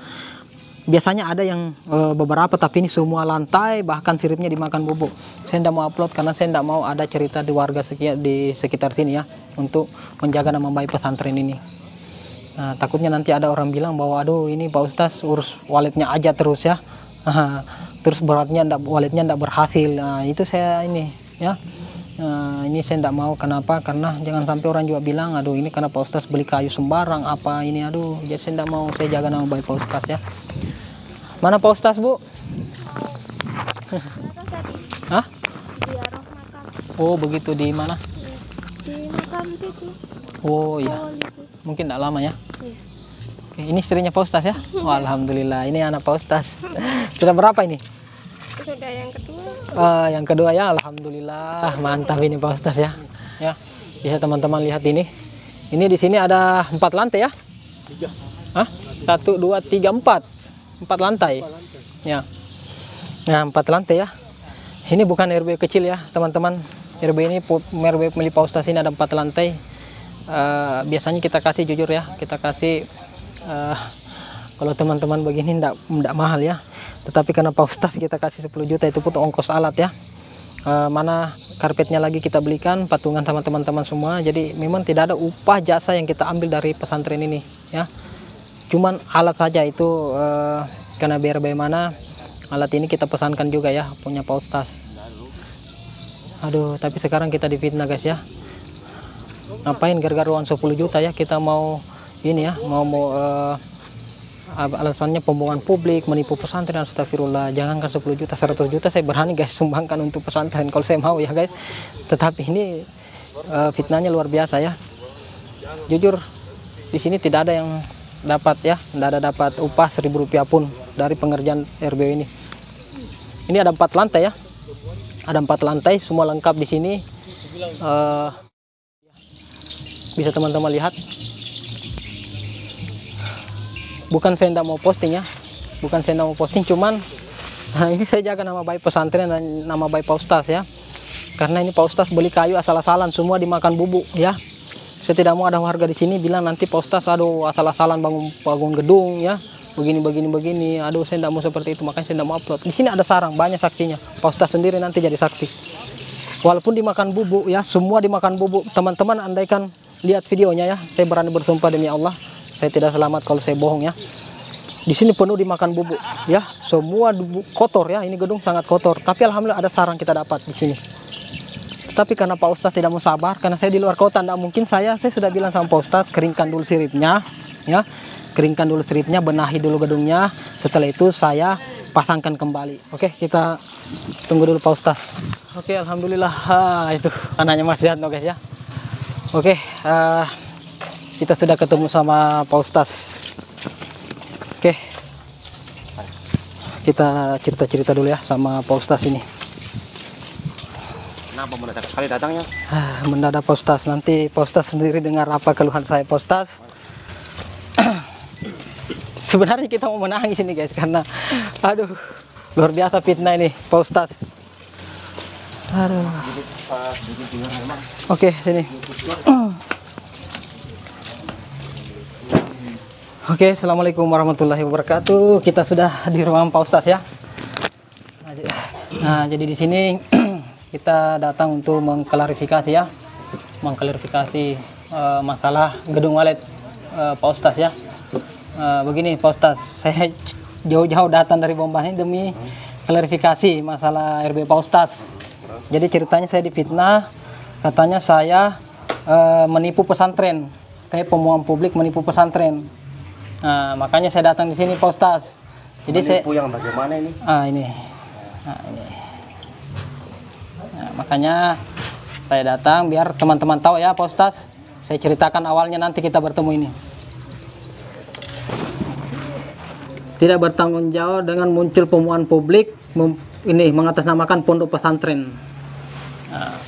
Biasanya ada yang beberapa, tapi ini semua lantai bahkan siripnya dimakan bubuk. Saya tidak mau upload karena saya tidak mau ada cerita di warga di sekitar sini ya, untuk menjaga nama baik pesantren ini. Nah, takutnya nanti ada orang bilang bahwa aduh ini Pak Ustaz urus walletnya aja terus ya, terus walletnya tidak berhasil. Nah, itu saya ini ya, ini saya tidak mau. Kenapa? Karena jangan sampai orang juga bilang aduh ini karena Pak Ustaz beli kayu sembarang apa ini, aduh. Jadi saya tidak mau, saya jaga nama baik Pak Ustaz ya. Mana Pak Ustaz, Bu? Hah? Oh begitu, di mana? Di makam situ. Oh iya. Mungkin tidak lama ya. Iya. Oke, ini istrinya Pak Ustaz ya. Oh, alhamdulillah, ini anak Pak Ustaz. Sudah berapa ini? Sudah yang kedua. Yang kedua ya, alhamdulillah, mantap ini Pak Ustaz ya. Ya, bisa teman-teman lihat ini. Ini di sini ada 4 lantai ya? 3. Hah? 1, 2, 3, 4. 4 lantai. Ya. Nah, 4 lantai ya. Ini bukan RB kecil ya, teman-teman. RB ini RB milik Pak Ustaz ini ada 4 lantai. Biasanya kita kasih, jujur ya, kita kasih kalau teman-teman begini enggak mahal ya, tetapi karena Pak Ustaz kita kasih 10 juta itu pun ongkos alat ya. Mana karpetnya lagi kita belikan patungan sama teman-teman semua. Jadi memang tidak ada upah jasa yang kita ambil dari pesantren ini ya, cuman alat saja itu karena biar bagaimana alat ini kita pesankan juga ya, punya Pak Ustaz. Aduh, tapi sekarang kita difitnah guys ya. Ngapain gara-gara uang 10 juta ya kita mau ini ya, mau alasannya pembohongan publik, menipu pesantren. Astagfirullah, jangankan 10 juta, 100 juta saya berani guys sumbangkan untuk pesantren kalau saya mau ya guys. Tetapi ini fitnahnya luar biasa ya. Jujur di sini tidak ada yang dapat ya, tidak ada dapat upah 1.000 rupiah pun dari pengerjaan RBW ini. Ini ada 4 lantai ya, ada 4 lantai semua lengkap di sini. Bisa teman-teman lihat. Bukan saya tidak mau posting ya, bukan saya tidak mau posting, cuman ini saya jaga nama baik pesantren dan nama baik Pak Ustaz ya. Karena ini Pak Ustaz beli kayu asal-asalan, semua dimakan bubuk ya. Saya tidak mau ada warga di sini bilang nanti Pak Ustaz aduh asal-asalan bangun gedung ya, begini. Aduh, saya tidak mau seperti itu, makanya saya tidak mau upload. Di sini ada sarang, banyak saksinya. Pak Ustaz sendiri nanti jadi saksi. Walaupun dimakan bubuk ya, semua dimakan bubuk. Teman-teman andaikan lihat videonya ya, saya berani bersumpah demi Allah, saya tidak selamat kalau saya bohong ya. Di sini penuh dimakan bubuk ya, semua kotor ya, ini gedung sangat kotor. Tapi alhamdulillah ada sarang kita dapat di sini. Tapi karena Pak Ustaz tidak mau sabar, karena saya di luar kota, tidak mungkin saya sudah bilang sama Pak Ustaz, keringkan dulu siripnya ya, keringkan dulu siripnya, benahi dulu gedungnya. Setelah itu saya pasangkan kembali. Oke, kita tunggu dulu Pak Ustaz. Oke, alhamdulillah itu anaknya Mas Jatno guys ya. Oke, kita sudah ketemu sama Pak Ustaz. Oke, kita cerita-cerita dulu ya sama Pak Ustaz ini. Kenapa mendadak sekali datangnya? Mendadak Pak Ustaz. Nanti Pak Ustaz sendiri dengar apa keluhan saya Pak Ustaz. Sebenarnya kita mau menangis ini guys, karena aduh luar biasa fitnah ini Pak Ustaz. Aduh. Oke, sini. Oke, assalamualaikum warahmatullahi wabarakatuh. Kita sudah di ruangan Pak Ustaz ya. Nah, jadi di sini kita datang untuk mengklarifikasi ya, masalah gedung walet Pak Ustaz ya. Begini Pak Ustaz, saya jauh-jauh datang dari Bomban ini demi klarifikasi masalah RB Pak Ustaz. Jadi ceritanya saya difitnah, katanya saya menipu pesantren, kayak pembohongan publik menipu pesantren. Nah, makanya saya datang di sini Pak Ustaz. Jadi menipu yang bagaimana ini? Ini. Nah, makanya saya datang biar teman-teman tahu ya Pak Ustaz. Saya ceritakan awalnya, nanti kita bertemu ini. Tidak bertanggung jawab dengan muncul pembohongan publik ini mengatasnamakan pondok pesantren. Nah,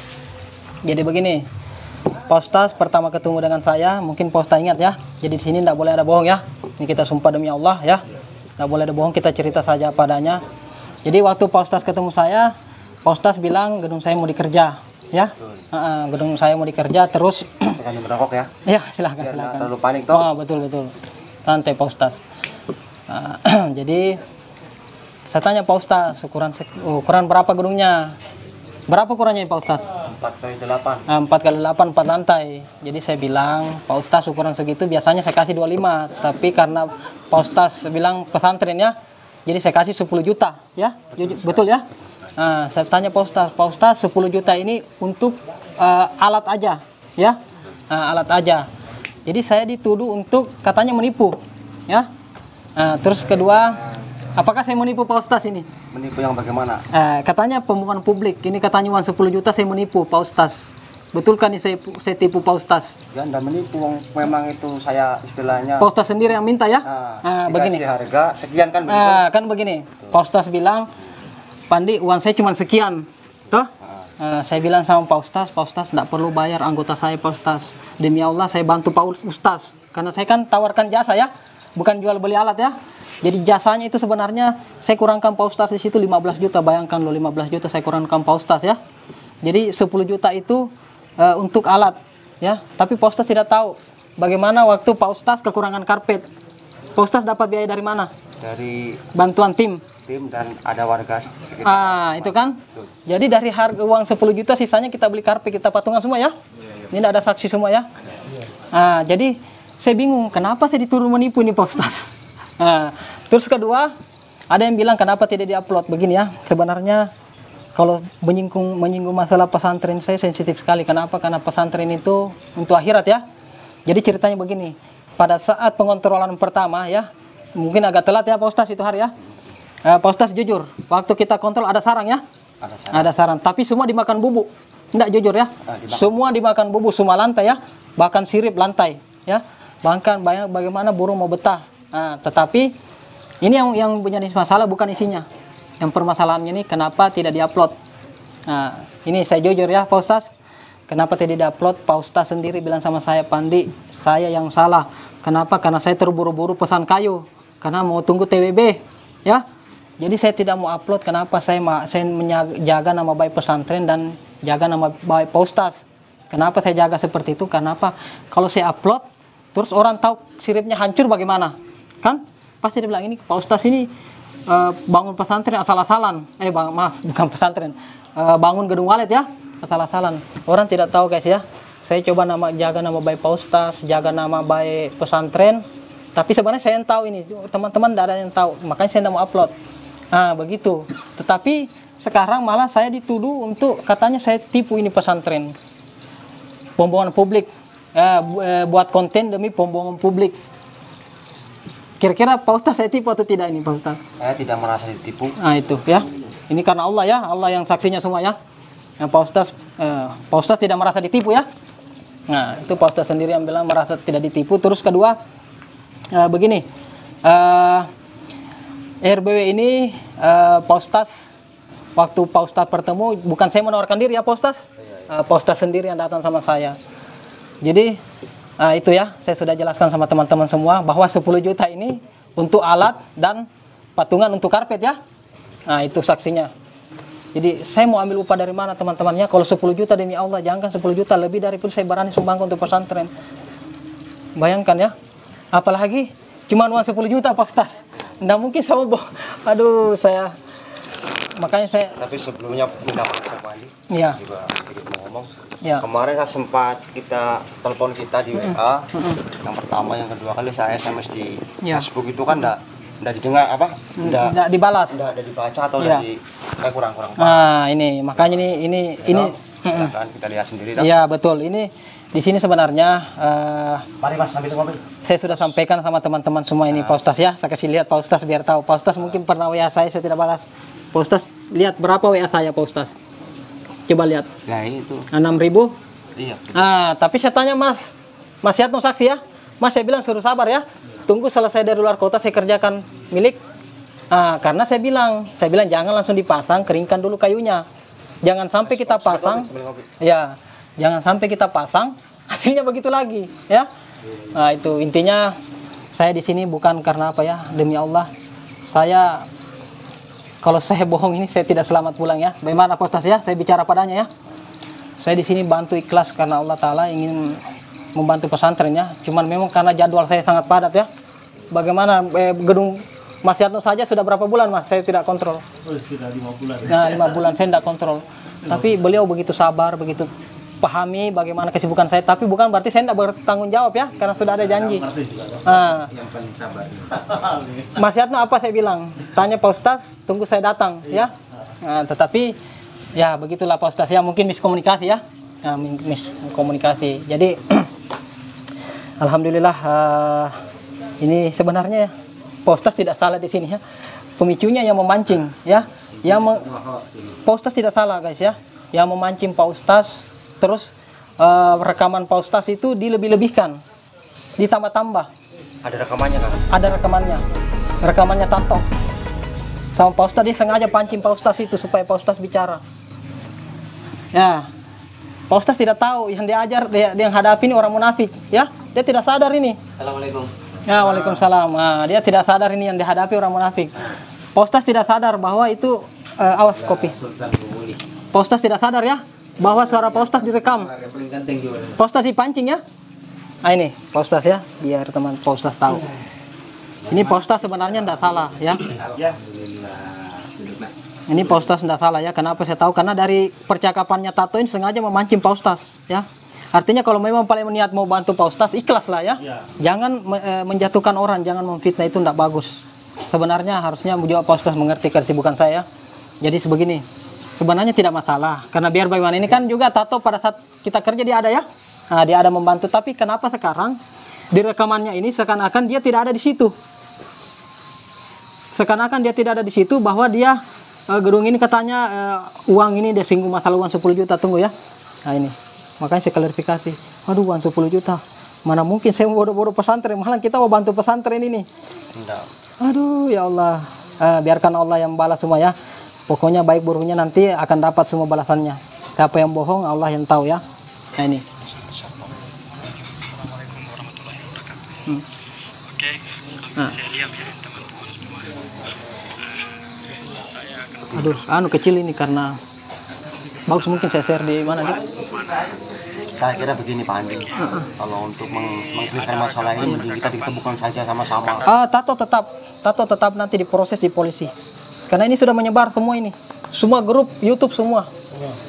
jadi begini, Pak Ustaz pertama ketemu dengan saya, mungkin Pak Ustaz ingat ya. Jadi di sini tidak boleh ada bohong ya. Ini kita sumpah demi Allah ya. Tidak boleh ada bohong, kita cerita saja padanya. Jadi waktu Pak Ustaz ketemu saya, Pak Ustaz bilang gedung saya mau dikerja ya. Gedung saya mau dikerja terus. Sekali merokok ya. Ya silakan. Terlalu panik toh. Oh, betul. Santai Pak Ustaz. Jadi saya tanya Pak Ustaz, ukuran berapa gedungnya? Berapa ukurannya Pak Ustaz? 4x8. 4x8, 4 lantai. Jadi saya bilang, Pak Ustaz ukuran segitu biasanya saya kasih 25. Tapi karena Pak Ustaz bilang pesantren ya, jadi saya kasih 10 juta ya. Betul ya? Nah, saya tanya Pak Ustaz 10 juta ini untuk alat aja ya. Alat aja. Jadi saya dituduh untuk katanya menipu ya. Terus kedua, apakah saya menipu Pak Ustaz ini? Menipu yang bagaimana? Katanya pembohongan publik. Ini katanya uang 10 juta saya menipu Pak Ustaz. Betulkah nih saya tipu Pak Ustaz? Ya anda menipu, memang itu saya istilahnya. Pak Ustaz sendiri yang minta ya? Begini. Harga sekian kan begitu? Kan begini. Pak Ustaz bilang, Pandi uang saya cuma sekian. Toh? Saya bilang sama Pak Ustaz tidak perlu bayar anggota saya Pak Ustaz. Demi Allah saya bantu Pak Ustaz. Karena saya kan tawarkan jasa ya. Bukan jual beli alat ya. Jadi jasanya itu sebenarnya saya kurangkan Pak Ustaz di situ 15 juta. Bayangkan lo 15 juta saya kurangkan Pak Ustaz ya. Jadi 10 juta itu untuk alat ya. Tapi Pak Ustaz tidak tahu bagaimana waktu Pak Ustaz kekurangan karpet. Pak Ustaz dapat biaya dari mana? Dari bantuan tim dan ada warga sekitar. Itu kan. Jadi dari harga uang 10 juta sisanya kita beli karpet, kita patungan semua ya. Ini ada saksi semua ya. Jadi saya bingung kenapa saya dituduh menipu ini Pak Ustaz. Terus kedua, ada yang bilang kenapa tidak diupload begini ya. Sebenarnya kalau menyinggung masalah pesantren saya sensitif sekali. Kenapa? Karena pesantren itu untuk akhirat ya. Jadi ceritanya begini. Pada saat pengontrolan pertama ya, mungkin agak telat ya Pak Ustaz itu hari ya. Pak Ustaz jujur, waktu kita kontrol ada sarang ya. Ada sarang, tapi semua dimakan bubuk. Tidak jujur ya. Semua dimakan bubuk, semua lantai ya. Bahkan sirip lantai ya. Bahkan bagaimana burung mau betah. Tetapi ini yang menjadi masalah bukan isinya. Yang permasalahannya ini kenapa tidak diupload. Ini saya jujur ya Pak Ustaz. Kenapa tidak diupload? Pak Ustaz sendiri bilang sama saya, Pandi, saya yang salah. Kenapa? Karena saya terburu-buru pesan kayu. Karena mau tunggu TWB ya. Jadi saya tidak mau upload. Kenapa? Saya menjaga nama baik pesantren dan jaga nama baik Pak Ustaz. Kenapa saya jaga seperti itu? Kenapa? Kalau saya upload terus orang tahu siripnya hancur bagaimana? Kan? Pasti dia bilang ini Pak Ustaz ini bangun pesantren asal-asalan. Maaf, bukan pesantren. Bangun gedung walet ya, asal-asalan. Orang tidak tahu guys ya. Saya coba jaga nama baik Pak Ustaz, jaga nama baik pesantren. Tapi sebenarnya saya yang tahu ini. Teman-teman tidak ada yang tahu. Makanya saya tidak mau upload. Begitu. Tetapi sekarang malah saya dituduh untuk katanya saya tipu ini pesantren. Pembohongan publik. Buat konten demi pembohongan publik. Kira-kira Pak Ustaz saya tipu atau tidak ini Pak Ustaz? Saya tidak merasa ditipu. Itu ya. Ini karena Allah ya, Allah yang saksinya semua ya. Pak Ustaz tidak merasa ditipu ya. Itu Pak Ustaz sendiri yang bilang merasa tidak ditipu. Terus kedua, begini, RBW ini Pak Ustaz waktu Pak Ustadz bertemu, bukan saya menawarkan diri ya Pak Ustadz, Pak Ustadz sendiri yang datang sama saya. Jadi itu ya, saya sudah jelaskan sama teman-teman semua bahwa 10 juta ini untuk alat dan patungan untuk karpet ya. Nah itu saksinya. Jadi saya mau ambil upah dari mana teman-temannya? Kalau 10 juta demi Allah, jangan 10 juta, lebih dari pun saya berani sumbangkan untuk pesantren. Bayangkan ya, apalagi cuma uang 10 juta Pak Ustaz. Nggak mungkin sama aduh saya, makanya saya. Tapi sebelumnya minta maaf Pak Andi. Iya. Juga sedikit mau ngomong. Ya. Kemarin kan sempat kita telepon kita di WA. Yang pertama, yang kedua kali saya SMS di Facebook itu kan enggak didengar apa? Enggak dibalas. Enggak dibaca atau kayak kurang-kurang. Nah, ini makanya ini kan kita lihat sendiri. Iya, betul. Ini di sini sebenarnya mari Mas sambil ngobrol. Saya sudah sampaikan sama teman-teman semua ini Pak Ustaz ya. Saya kasih lihat Pak Ustaz biar tahu. Pak Ustaz mungkin pernah WA saya tidak balas. Pak Ustaz lihat berapa WA saya Pak Ustaz. Coba lihat. Nah, itu. 6.000. Iya. Tapi saya tanya Mas Yatno saksi ya. Mas saya bilang suruh sabar ya. Tunggu selesai dari luar kota saya kerjakan milik. Karena saya bilang jangan langsung dipasang, keringkan dulu kayunya. Jangan sampai kita pasang. Ya, jangan sampai kita pasang hasilnya begitu lagi ya. Nah, itu intinya saya di sini bukan karena apa ya, demi Allah. Saya kalau saya bohong ini saya tidak selamat pulang ya. Bagaimana Pak Ustaz ya? Saya bicara padanya ya. Saya di sini bantu ikhlas karena Allah Ta'ala ingin membantu pesantren ya. Cuman memang karena jadwal saya sangat padat ya. Bagaimana gedung Mas Yatno saja sudah berapa bulan Mas? Saya tidak kontrol. Sudah 5 bulan. Nah 5 bulan saya tidak kontrol. Tapi beliau begitu sabar, begitu pahami bagaimana kesibukan saya. Tapi bukan berarti saya tidak bertanggung jawab ya. Karena sudah ada janji. Yang paling sabar. Mas Yatno apa saya bilang? Tanya Pak Ustaz, tunggu saya datang ya. Tetapi ya begitulah Pak Ustaz ya, mungkin miskomunikasi ya. Miskomunikasi. Jadi alhamdulillah ini sebenarnya ya, Pak Ustaz tidak salah di sini ya. Pemicunya yang memancing ya. Pak Ustaz tidak salah guys ya. Yang memancing Pak Ustaz, terus rekaman Pak Ustaz itu dilebih-lebihkan, ditambah-tambah. Ada rekamannya kan? Ada rekamannya. Rekamannya Tato. Sama Pak Ustaz dia sengaja pancing Pak Ustaz itu supaya Pak Ustaz bicara. Ya. Pak Ustaz tidak tahu yang diajar dia yang hadapi ini orang munafik, ya. Dia tidak sadar ini. Assalamualaikum. Ya, waalaikumsalam. Dia tidak sadar ini yang dihadapi orang munafik. Pak Ustaz tidak sadar bahwa itu awas kopi. Pak Ustaz tidak sadar ya bahwa suara Pak Ustaz direkam. Pak Ustaz dipancing ya. Ini Pak Ustaz ya, biar teman Pak Ustaz tahu. Ini Pak Ustaz sebenarnya tidak salah ya. Ini Pak Ustaz tidak salah ya. Kenapa saya tahu? Karena dari percakapannya Tato ini sengaja memancing Pak Ustaz ya. Artinya kalau memang paling niat mau bantu Pak Ustaz, ikhlas lah ya. Jangan menjatuhkan orang, jangan memfitnah, itu tidak bagus. Sebenarnya harusnya juga Pak Ustaz mengerti kesibukan saya. Jadi sebegini, sebenarnya tidak masalah. Karena biar bagaimana ini kan juga Tato pada saat kita kerja dia ada ya. Dia ada membantu. Tapi kenapa sekarang di rekamannya ini seakan-akan dia tidak ada di situ. Seakan-akan dia tidak ada di situ bahwa dia gedung ini katanya uang ini dia singgung masalah uang 10 juta. Tunggu ya. Nah ini. Makanya saya klarifikasi. Aduh uang 10 juta. Mana mungkin saya mau bodoh-bodoh pesantren. Malah kita mau bantu pesantren ini. Enggak. Aduh ya Allah. Biarkan Allah yang balas semua ya. Pokoknya baik buruknya nanti akan dapat semua balasannya. Apa yang bohong Allah yang tahu ya. Nah ini. Assalamualaikum warahmatullahi wabarakatuh. Oke, kalau saya diam ya teman-teman semua. Saya akan Kecil ini karena bagus, mungkin saya share di mana nih? Saya kira begini Pak Andi, kalau untuk mengklirkan masalah ini mending kita ditemukan saja sama-sama. Tato tetap nanti diproses di polisi. Karena ini sudah menyebar semua ini. Semua grup YouTube semua.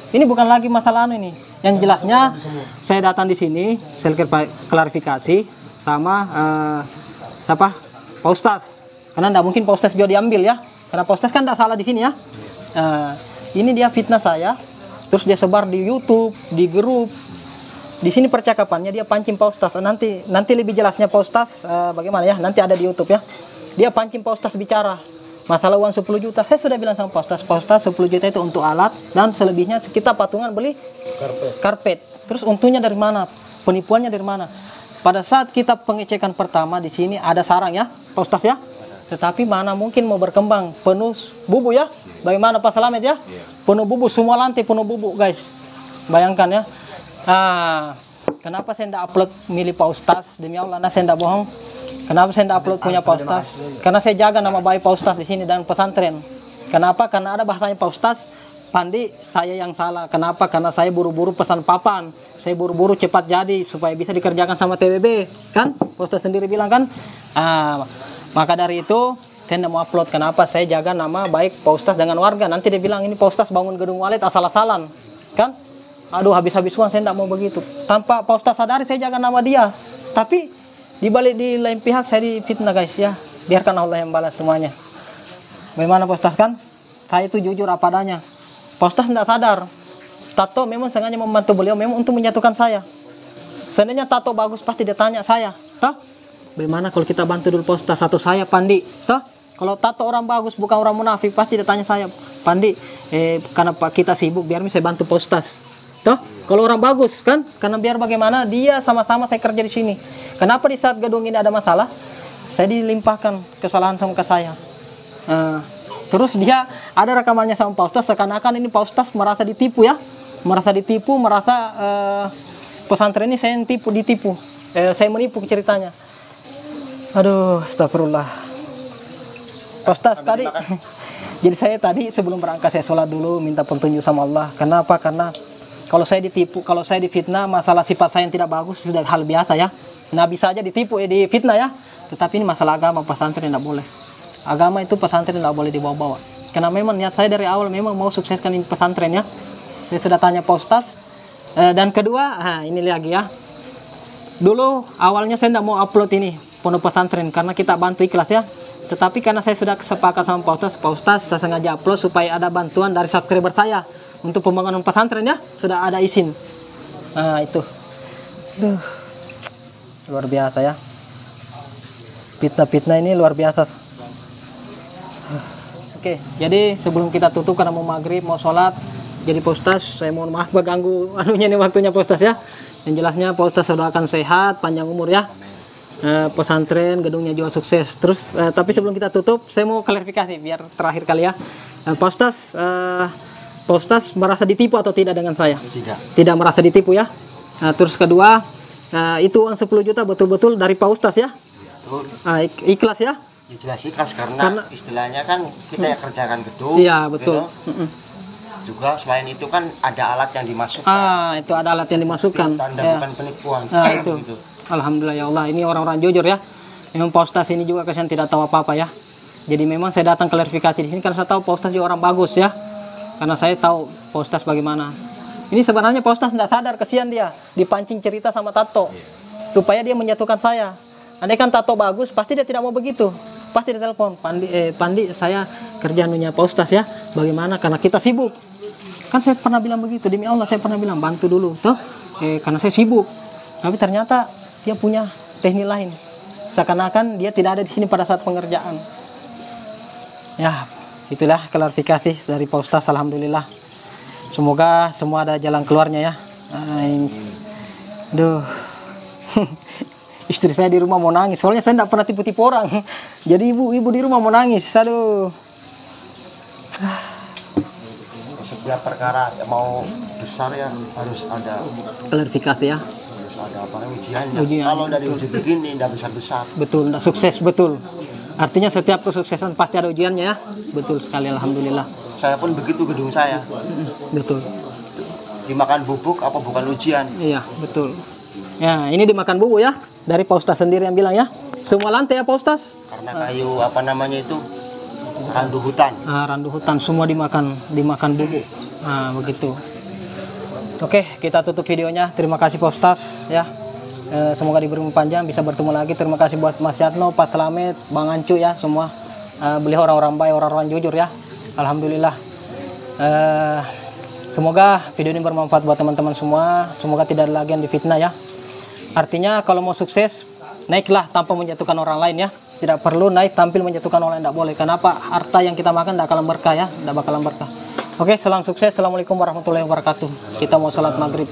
Ini bukan lagi masalah ini. Yang jelasnya saya datang di sini, saya klarifikasi sama siapa? Pak Ustaz. Karena tidak mungkin Pak Ustaz juga diambil ya. Karena Pak Ustaz kan tidak salah di sini ya. Ini dia fitnah saya. Terus dia sebar di YouTube, di grup. Di sini percakapannya dia pancing Pak Ustaz. Nanti lebih jelasnya Pak Ustaz bagaimana ya. Nanti ada di YouTube ya. Dia pancing Pak Ustaz bicara masalah uang 10 juta. Saya sudah bilang sama Pak Ustaz 10 juta itu untuk alat dan selebihnya kita patungan beli karpet. Terus untungnya dari mana? Penipuannya dari mana? Pada saat kita pengecekan pertama di sini ada sarang ya, Pak Ustaz ya. Tetapi mana mungkin mau berkembang penuh bubuk ya? Bagaimana Pak Slamet ya? Penuh bubuk, semua lantai penuh bubuk guys. Bayangkan ya. Kenapa saya tidak upload milih Pak Ustaz? Demi Allah, saya tidak bohong. Kenapa saya tidak upload punya Pak Ustaz? Karena saya jaga nama baik Pak Ustaz di sini dan pesantren. Kenapa? Karena ada bahasanya Pak Ustaz, Pandi, saya yang salah. Kenapa? Karena saya buru-buru pesan papan. Saya buru-buru cepat jadi supaya bisa dikerjakan sama TWB. Kan? Pak Ustaz sendiri bilang kan? Maka dari itu, saya tidak mau upload. Kenapa? Saya jaga nama baik Pak Ustaz dengan warga. Nanti dia bilang, ini Pak Ustaz bangun gedung walid asal-asalan. Kan? Aduh, habis-habis uang, saya tidak mau begitu. Tanpa Pak Ustaz sadari, saya jaga nama dia. Tapi, di lain pihak, saya difitnah guys ya. Biarkan Allah yang balas semuanya. Bagaimana Pak Ustaz kan? Saya itu jujur apa adanya. Pak Ustaz tidak sadar. Tato memang sengaja membantu beliau, memang untuk menjatuhkan saya. Seandainya tato bagus, pasti dia tanya saya. Bagaimana kalau kita bantu dulu Pak Ustaz? Satu saya Pandi. Kalau tato orang bagus, bukan orang munafik, pasti dia tanya saya. Pandi, karena kita sibuk, biar saya bantu Pak Ustaz. Kalau orang bagus kan, karena biar bagaimana dia sama-sama saya kerja di sini. Kenapa di saat gedung ini ada masalah, saya dilimpahkan kesalahan sama ke saya. Terus dia ada rekamannya sama Pak Ustaz, seakan-akan ini Pak Ustaz merasa ditipu ya, merasa pesantren ini saya ditipu. Saya menipu ceritanya. Aduh, astagfirullah. Pak Ustaz tadi, jadi saya tadi sebelum berangkat saya sholat dulu, minta petunjuk sama Allah. Kenapa? Karena kalau saya ditipu, kalau saya difitnah, masalah sifat saya yang tidak bagus sudah hal biasa ya. Nabi saja ditipu, difitnah ya. Tetapi ini masalah agama, pesantren tidak boleh. Agama itu pesantren tidak boleh dibawa-bawa. Karena memang niat saya dari awal memang mau sukseskan ini pesantren ya. Saya sudah tanya Pak Ustaz. Dan kedua, ini lagi ya. Dulu awalnya saya tidak mau upload ini pondok pesantren karena kita bantu ikhlas ya. Tetapi karena saya sudah sepakat sama Pak Ustaz saya sengaja upload supaya ada bantuan dari subscriber saya untuk pembangunan pesantren ya. Sudah ada izin. Itu. Duh. Luar biasa ya. Fitnah-fitnah ini luar biasa. Oke, jadi sebelum kita tutup karena mau maghrib, mau sholat, jadi Pak Ustaz, saya mohon maaf mengganggu ini waktunya Pak Ustaz ya. Yang jelasnya Pak Ustaz sudah akan sehat, panjang umur ya. Pesantren, gedungnya juga sukses. Terus, tapi sebelum kita tutup, saya mau klarifikasi biar terakhir kali ya. Pak Ustaz merasa ditipu atau tidak dengan saya? Tidak merasa ditipu ya. Terus kedua, itu uang 10 juta betul-betul dari Pak Ustaz ya? Ikhlas ya? Jelas ikhlas karena istilahnya kan kita yang kerjakan gedung. Iya betul. Gitu. Juga selain itu kan ada alat yang dimasukkan. Itu ada alat yang dimasukkan. Tanda bukan penipuan. Itu. Gitu. Alhamdulillah ya Allah. Ini orang-orang jujur ya. Memang Pak Ustaz ini juga kasihan tidak tahu apa-apa ya. Jadi memang saya datang klarifikasi di sini karena saya tahu Pak Ustaz juga orang bagus ya. Karena saya tahu Pak Ustaz bagaimana. Ini sebenarnya Pak Ustaz tidak sadar, kasihan dia dipancing cerita sama tato supaya dia menjatuhkan saya. Andai kan tato bagus, pasti dia tidak mau begitu. Pasti dia telepon, Pandi, saya kerjaanunya Pak Ustaz ya. Bagaimana? Karena kita sibuk. Kan saya pernah bilang begitu, demi Allah saya pernah bilang bantu dulu, karena saya sibuk. Tapi ternyata dia punya teknik lain. Seakan-akan dia tidak ada di sini pada saat pengerjaan. Ya, itulah klarifikasi dari Pak Ustaz. Alhamdulillah. Semoga semua ada jalan keluarnya ya. Duh. Istri saya di rumah mau nangis, soalnya saya tidak pernah tipu-tipu orang. Jadi ibu di rumah mau nangis, aduh. Setiap perkara mau besar ya harus ada klarifikasi ya. Harus ada ujiannya. Kalau dari uji begini tidak besar-besar. Betul, tidak sukses, betul. Artinya setiap kesuksesan pasti ada ujiannya ya. Betul sekali, alhamdulillah. Saya pun begitu gedung saya. Betul. Dimakan bubuk apa bukan ujian? Iya, betul. Ya, ini dimakan bubuk ya. Dari Pak Ustaz sendiri yang bilang ya. Semua lantai ya Pak Ustaz? Karena kayu apa namanya itu? Randu hutan. Randu hutan semua dimakan bubuk. Begitu. Oke, kita tutup videonya. Terima kasih Pak Ustaz ya. Semoga diberi umur panjang, bisa bertemu lagi. Terima kasih buat Mas Yatno, Pak Slamet, Bang Ancu ya, semua. Beliau orang-orang baik, orang-orang jujur ya. Alhamdulillah. Semoga video ini bermanfaat buat teman-teman semua. Semoga tidak ada lagi yang difitnah ya. Artinya kalau mau sukses, naiklah tanpa menjatuhkan orang lain ya. Tidak perlu naik tampil menjatuhkan orang lain, tidak boleh. Kenapa? Harta yang kita makan tidak akan berkah ya, tidak bakalan berkah. Oke, salam sukses. Assalamualaikum warahmatullahi wabarakatuh. Kita mau sholat maghrib.